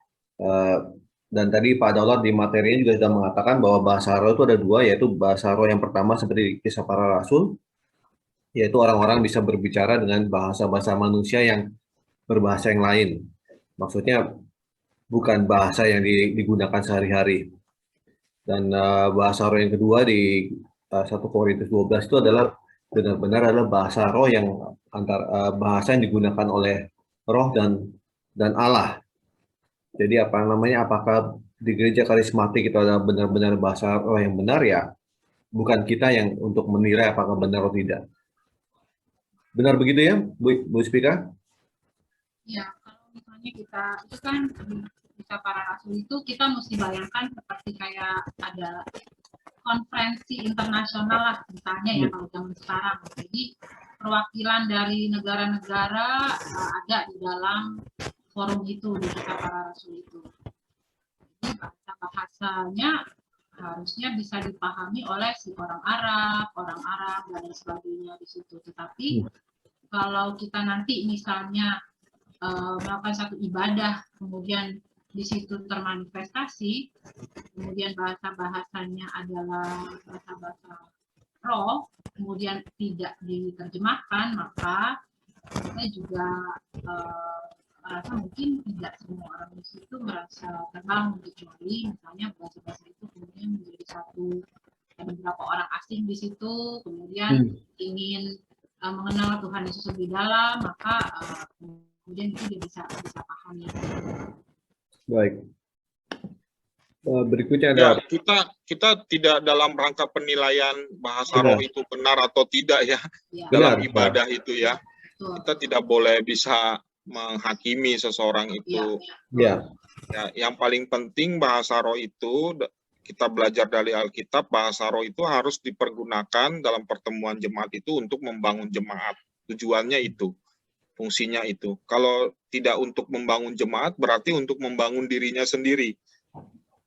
Dan tadi Pak Daulat di materinya juga sudah mengatakan bahwa bahasa roh itu ada dua, yaitu bahasa roh yang pertama seperti Kisah Para Rasul, yaitu orang-orang bisa berbicara dengan bahasa-bahasa manusia yang berbahasa yang lain. Maksudnya bukan bahasa yang digunakan sehari-hari. Dan bahasa roh yang kedua di 1 Korintus 12 itu adalah benar-benar adalah bahasa roh yang bahasa yang digunakan oleh roh dan Allah. Jadi apakah di gereja karismatik itu adalah benar-benar bahasa roh yang benar, ya bukan kita yang untuk menilai apakah benar atau tidak. Benar begitu ya, Bu Spika? Ya, kalau misalnya kita itu kan Kisah Para Rasul itu kita mesti bayangkan seperti kayak ada konferensi internasional lah misalnya ya kalau zaman sekarang. Jadi perwakilan dari negara-negara ada di dalam forum itu di Kisah Para Rasul itu. Jadi bahasanya harusnya bisa dipahami oleh si orang Arab dan lain sebagainya di situ. Tetapi kalau kita nanti misalnya melakukan satu ibadah, kemudian di situ termanifestasi, kemudian bahasanya adalah bahasa roh, kemudian tidak diterjemahkan, maka kita juga merasa mungkin tidak semua orang di situ merasa terbangun, kecuali misalnya bahasa-bahasa itu kemudian menjadi satu beberapa orang asing di situ, kemudian ingin mengenal Tuhan Yesus lebih dalam, maka kemudian itu dia bisa pahami. Baik. Berikutnya Ya, ada kita tidak dalam rangka penilaian bahasa roh itu benar atau tidak ya, dalam ibadah itu ya. Kita tidak boleh bisa menghakimi seseorang itu. Ya, yang paling penting bahasa roh itu kita belajar dari Alkitab, bahasa roh itu harus dipergunakan dalam pertemuan jemaat itu untuk membangun jemaat. Tujuannya itu, fungsinya itu. Kalau tidak untuk membangun jemaat, berarti untuk membangun dirinya sendiri.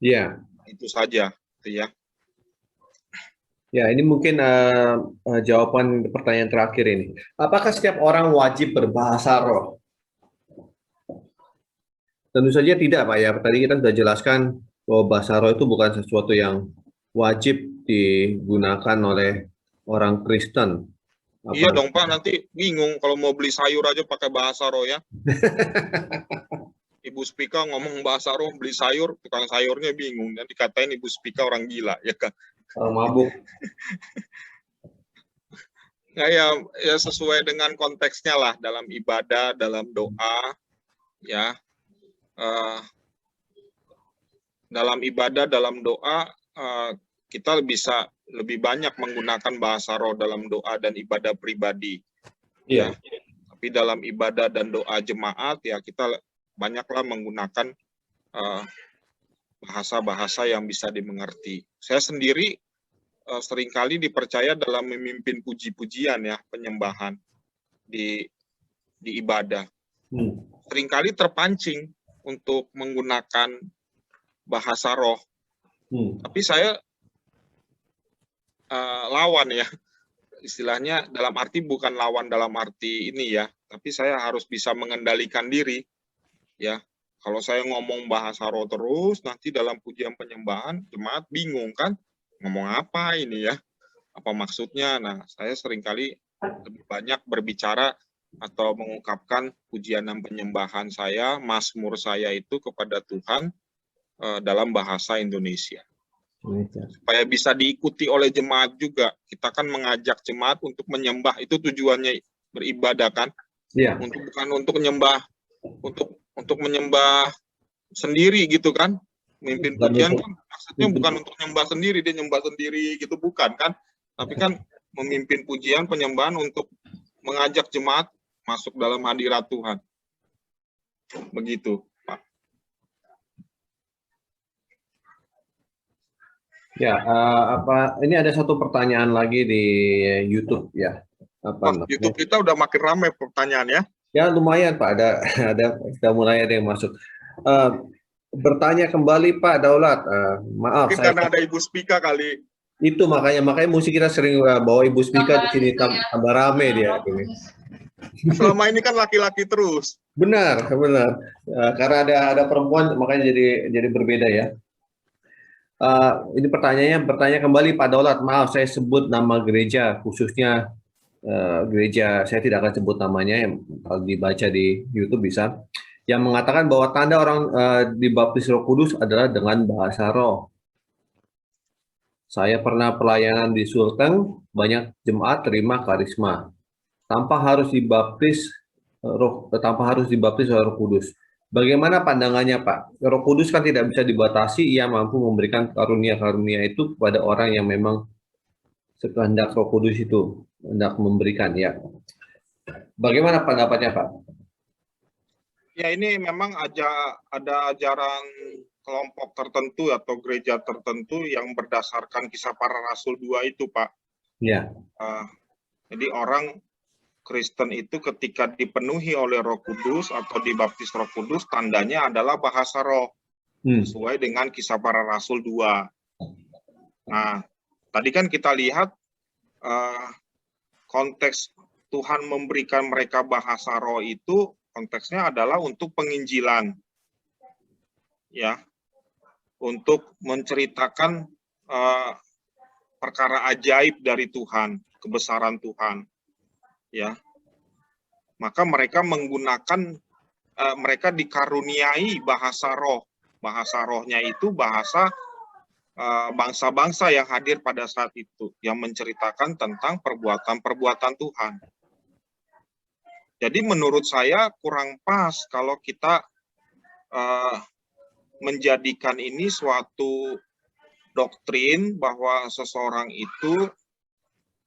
Iya. Itu saja, ya. Ya, ini mungkin jawaban pertanyaan terakhir ini. Apakah setiap orang wajib berbahasa roh? Tentu saja tidak, Pak ya. Tadi kita sudah jelaskan bahwa bahasa roh itu bukan sesuatu yang wajib digunakan oleh orang Kristen. Iya dong Pak, nanti bingung kalau mau beli sayur aja pakai bahasa roh ya. Ibu Spika ngomong bahasa roh beli sayur, tukang sayurnya bingung dan dikatain Ibu Spika orang gila ya kan. Orang mabuk. Nah, ya sesuai dengan konteksnya lah, dalam ibadah, dalam doa ya. Dalam ibadah, dalam doa kita bisa lebih banyak menggunakan bahasa roh dalam doa dan ibadah pribadi. Iya. Ya. Tapi dalam ibadah dan doa jemaat ya kita banyaklah menggunakan bahasa-bahasa yang bisa dimengerti. Saya sendiri seringkali dipercaya dalam memimpin puji-pujian ya, penyembahan di ibadah. Seringkali terpancing untuk menggunakan bahasa roh. Tapi saya lawan ya. Istilahnya dalam arti bukan lawan dalam arti ini ya, tapi saya harus bisa mengendalikan diri ya. Kalau saya ngomong bahasa roh terus, nanti dalam pujian penyembahan jemaat bingung kan, ngomong apa ini ya, apa maksudnya. Nah, saya seringkali lebih banyak berbicara atau mengungkapkan pujian dan penyembahan saya, mazmur saya itu kepada Tuhan dalam bahasa Indonesia. Supaya bisa diikuti oleh jemaat juga. Kita kan mengajak jemaat untuk menyembah, itu tujuannya beribadah kan. Iya. Bukan untuk menyembah, untuk menyembah sendiri gitu kan. Memimpin pujian kan maksudnya bukan untuk nyembah sendiri, dia nyembah sendiri gitu, bukan kan. Tapi kan memimpin pujian penyembahan untuk mengajak jemaat masuk dalam hadirat Tuhan. Begitu, Pak. Ya, ini ada satu pertanyaan lagi di YouTube ya. YouTube kita udah makin ramai pertanyaannya. Ya lumayan Pak, ada sudah mulai ada yang masuk. Bertanya kembali Pak Daulat, maaf. Mungkin karena ada Ibu Spika kali. Itu makanya mesti kita sering bawa Ibu Spika di Gambar sini itu ya, tambah rame dia Roh ini. Kudus. Selama ini kan laki-laki terus. Benar, benar. Karena ada perempuan makanya jadi berbeda ya. Ini pertanyaannya bertanya kembali Pak Daulat. Maaf saya sebut nama gereja khususnya gereja saya tidak akan sebut namanya yang kalau dibaca di YouTube bisa yang mengatakan bahwa tanda orang dibaptis Roh Kudus adalah dengan bahasa roh. Saya pernah pelayanan di Sulteng, banyak jemaat terima karisma tanpa harus dibaptis oleh Roh Kudus. Bagaimana pandangannya Pak? Roh Kudus kan tidak bisa dibatasi, ia mampu memberikan karunia-karunia itu kepada orang yang memang sekehendak Roh Kudus itu hendak memberikan ya. Bagaimana pendapatnya Pak? Ya ini memang ada ajaran kelompok tertentu atau gereja tertentu yang berdasarkan Kisah Para Rasul 2 itu Pak. Ya. Jadi orang Kristen itu ketika dipenuhi oleh Roh Kudus atau dibaptis Roh Kudus, tandanya adalah bahasa roh, sesuai dengan Kisah Para Rasul 2. Nah, tadi kan kita lihat konteks Tuhan memberikan mereka bahasa roh itu, konteksnya adalah untuk penginjilan. Ya, untuk menceritakan perkara ajaib dari Tuhan, kebesaran Tuhan. Ya, maka mereka menggunakan mereka dikaruniai bahasa roh. Bahasa rohnya itu bahasa bangsa-bangsa yang hadir pada saat itu, yang menceritakan tentang perbuatan-perbuatan Tuhan. Jadi menurut saya kurang pas kalau kita menjadikan ini suatu doktrin bahwa seseorang itu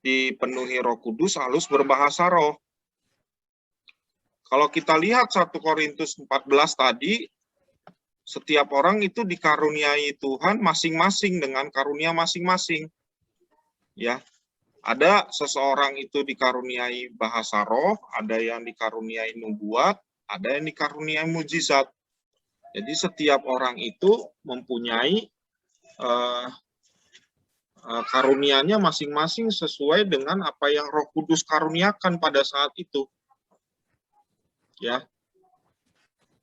dipenuhi Roh Kudus harus berbahasa roh. Kalau kita lihat 1 Korintus 14 tadi, setiap orang itu dikaruniai Tuhan masing-masing dengan karunia masing-masing. Ya. Ada seseorang itu dikaruniai bahasa roh, ada yang dikaruniai nubuat, ada yang dikaruniai mujizat. Jadi setiap orang itu mempunyai karunianya masing-masing sesuai dengan apa yang Roh Kudus karuniakan pada saat itu. Ya.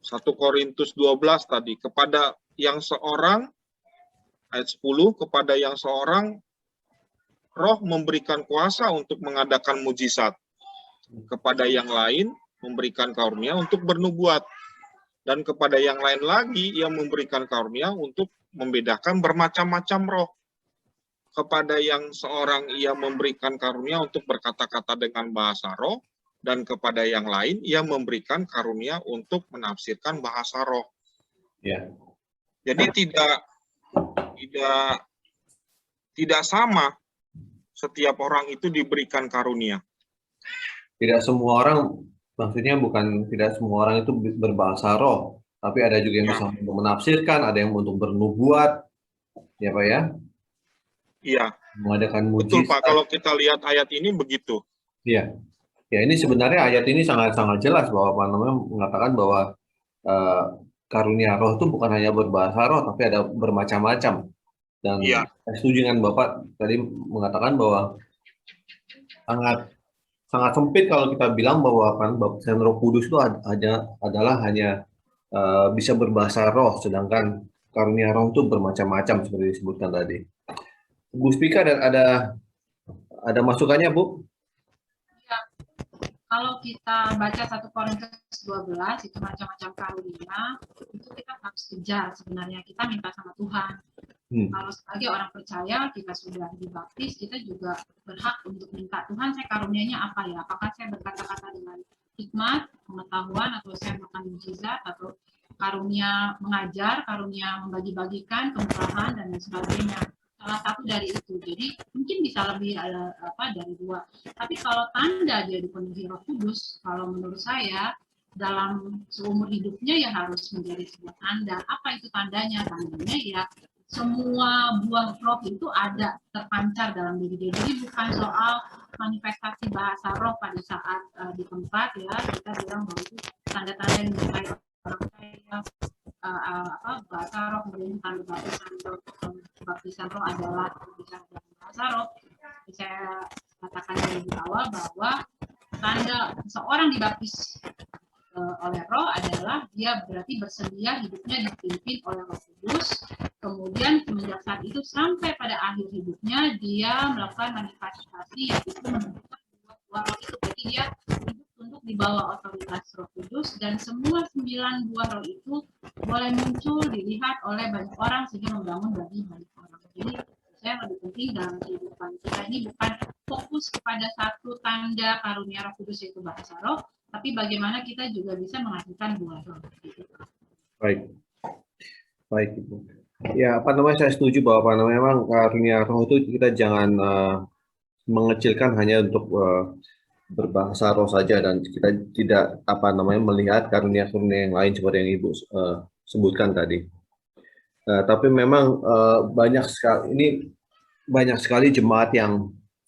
1 Korintus 12 tadi, kepada yang seorang, ayat 10, kepada yang seorang Roh memberikan kuasa untuk mengadakan mujizat. Kepada yang lain memberikan karunia untuk bernubuat. Dan kepada yang lain lagi ia memberikan karunia untuk membedakan bermacam-macam roh. Kepada yang seorang ia memberikan karunia untuk berkata-kata dengan bahasa roh, dan kepada yang lain ia memberikan karunia untuk menafsirkan bahasa roh. Ya. Jadi tidak sama setiap orang itu diberikan karunia. Tidak semua orang, maksudnya bukan tidak semua orang itu berbahasa roh, tapi ada juga yang bisa untuk menafsirkan, ada yang untuk bernubuat, ya Pak ya? Iya. Mengadakan mujizat. Betul Pak, kalau kita lihat ayat ini begitu. Iya. Ya ini sebenarnya ayat ini sangat-sangat jelas bahwa Pak namanya mengatakan bahwa karunia roh itu bukan hanya berbahasa roh, tapi ada bermacam-macam. Dan saya setuju dengan Bapak tadi mengatakan bahwa sangat sempit kalau kita bilang bahwa baptisan Roh Kudus itu adalah hanya bisa berbahasa roh, sedangkan karunia roh itu bermacam-macam seperti disebutkan tadi. Bu Spika ada masukannya Bu? Ya, kalau kita baca 1 Korintus 12 itu macam-macam karunia, itu kita harus kejar sebenarnya, kita minta sama Tuhan. Kalau sebagai orang percaya kita sudah dibaptis, kita juga berhak untuk minta Tuhan, saya karunianya apa ya? Apakah saya berkata-kata dengan hikmat, pengetahuan, atau saya makan mujizat, atau karunia mengajar, karunia membagi-bagikan, kemurahan dan lain sebagainya. Salah satu dari itu. Jadi mungkin bisa lebih dari 2. Tapi kalau tanda dia dipenuhi Roh Kudus, kalau menurut saya dalam seumur hidupnya ya harus menjadi sebuah tanda. Apa itu tandanya? Tandanya ya semua buah roh itu ada terpancar dalam diri dia. Jadi bukan soal manifestasi bahasa roh pada saat di tempat ya kita bilang bahwa itu tanda-tanda yang menyertai orang kaya bahasa roh, kemudian tanda baptisan roh adalah bisa saya katakan dari awal bahwa tanda seorang dibaptis oleh Roh adalah dia berarti bersedia hidupnya dipimpin oleh Roh Kudus. Kemudian semenjak saat itu sampai pada akhir hidupnya dia melakukan manifestasi yaitu menunjukkan buah roh itu. Berarti dia hidup untuk di bawah otoritas Roh Kudus dan semua 9 buah roh itu boleh muncul dilihat oleh banyak orang sehingga membangun bagi banyak orang. Jadi saya lebih penting dalam kehidupan kita ini bukan fokus kepada satu tanda karunia Roh Kudus yaitu bahasa roh, tapi bagaimana kita juga bisa menghasilkan buah roh. Baik, baik Ibu. Ya, saya setuju bahwa memang karunia roh itu kita jangan mengecilkan hanya untuk berbahasa roh saja dan kita tidak melihat karunia-karunia yang lain seperti yang Ibu sebutkan tadi. Tapi memang banyak sekali jemaat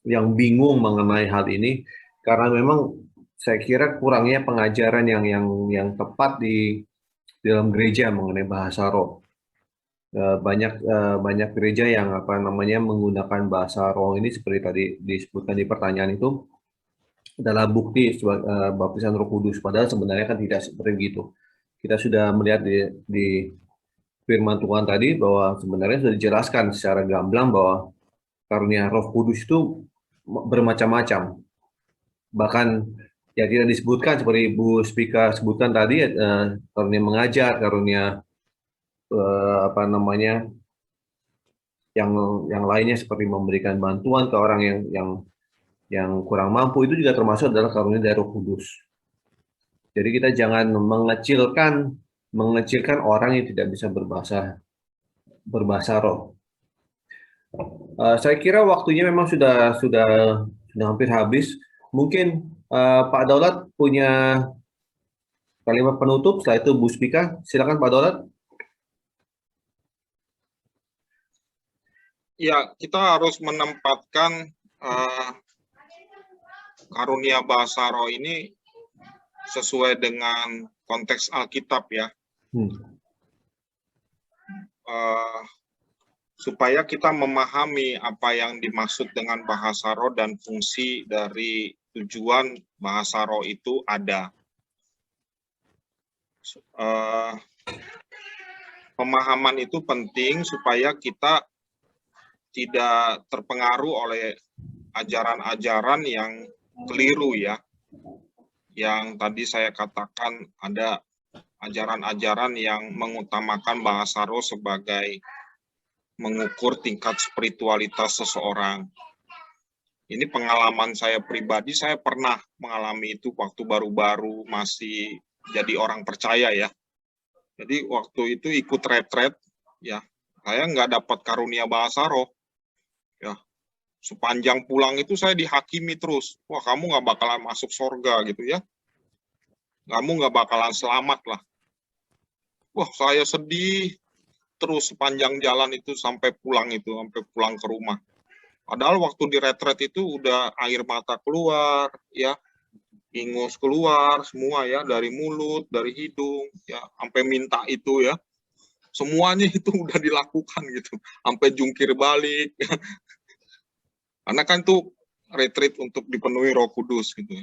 yang bingung mengenai hal ini karena memang saya kira kurangnya pengajaran yang tepat di dalam gereja mengenai bahasa roh. Banyak gereja yang menggunakan bahasa roh ini seperti tadi disebutkan di pertanyaan itu adalah bukti baptisan Roh Kudus, padahal sebenarnya kan tidak seperti itu. Kita sudah melihat di firman Tuhan tadi bahwa sebenarnya sudah dijelaskan secara gamblang bahwa karunia Roh Kudus itu bermacam-macam. Bahkan ya tidak disebutkan seperti Ibu Spika sebutkan tadi, karunia mengajar, karunia yang lainnya seperti memberikan bantuan ke orang yang kurang mampu, itu juga termasuk adalah karunia dari Roh Kudus. Jadi kita jangan mengecilkan orang yang tidak bisa berbahasa roh. Saya kira waktunya memang sudah hampir habis. Mungkin Pak Daulat punya kalimat penutup, setelah itu Bu Spika. Silakan Pak Daulat. Ya, kita harus menempatkan karunia bahasa roh ini sesuai dengan konteks Alkitab ya. Supaya kita memahami apa yang dimaksud dengan bahasa roh dan fungsi dari tujuan bahasa roh itu ada. Pemahaman itu penting supaya kita tidak terpengaruh oleh ajaran-ajaran yang keliru ya. Yang tadi saya katakan ada ajaran-ajaran yang mengutamakan bahasa roh sebagai mengukur tingkat spiritualitas seseorang. Ini pengalaman saya pribadi, saya pernah mengalami itu waktu baru-baru masih jadi orang percaya ya. Jadi waktu itu ikut retret ya, saya nggak dapat karunia bahasa roh. Ya, sepanjang pulang itu saya dihakimi terus. Wah, kamu nggak bakalan masuk surga gitu ya. Kamu nggak bakalan selamat lah. Wah, saya sedih terus sepanjang jalan itu sampai pulang ke rumah. Padahal waktu di retret itu udah air mata keluar, ya, ingus keluar semua ya, dari mulut, dari hidung, ya, sampai minta itu ya. Semuanya itu udah dilakukan gitu, sampai jungkir balik. Karena kan tuh retreat untuk dipenuhi Roh Kudus gitu.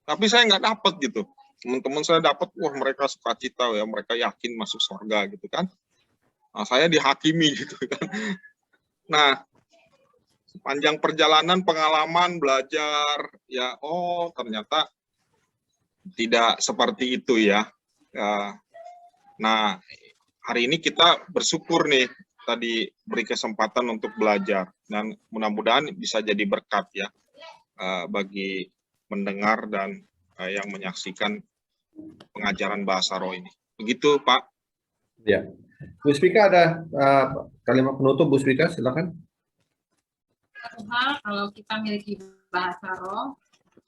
Tapi saya nggak dapat gitu. Teman-teman saya dapat, wah mereka sukacita ya, mereka yakin masuk surga gitu kan. Nah, saya dihakimi gitu kan. Nah, sepanjang perjalanan pengalaman belajar ya, oh ternyata tidak seperti itu ya. Nah, hari ini kita bersyukur nih tadi beri kesempatan untuk belajar dan mudah-mudahan bisa jadi berkat ya bagi mendengar dan yang menyaksikan pengajaran bahasa roh ini. Begitu Pak. Ya, Bu Spika ada kalimat penutup, Bu Spika silakan. Satu hal, kalau kita memiliki bahasa roh,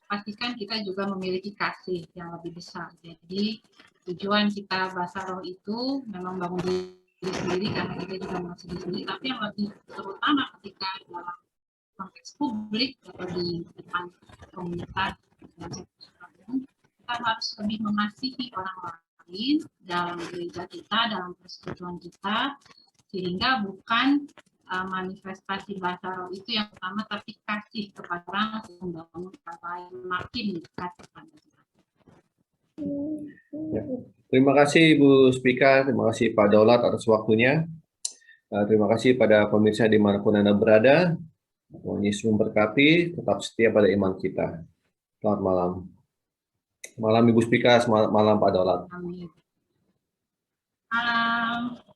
pastikan kita juga memiliki kasih yang lebih besar. Jadi tujuan kita bahasa roh itu memang bangun diri sendiri karena kita juga masih di sini, tapi yang lebih terutama ketika dalam konteks publik atau di depan komunitas kita harus lebih mengasihi orang lain dalam gereja kita, dalam persekutuan kita, sehingga bukan manifestasi bahasa roh itu yang pertama, tapi kasih kepada orang membangun orang lain makin dekat kepada Tuhan. Ya. Terima kasih Ibu Spika, terima kasih Pak Daulat atas waktunya. Terima kasih pada pemirsa dimanapun Anda berada. Tuhan Yesus memberkati, tetap setia pada iman kita. Selamat malam. Malam Ibu Spika, malam Pak Daulat. Amin. Malam.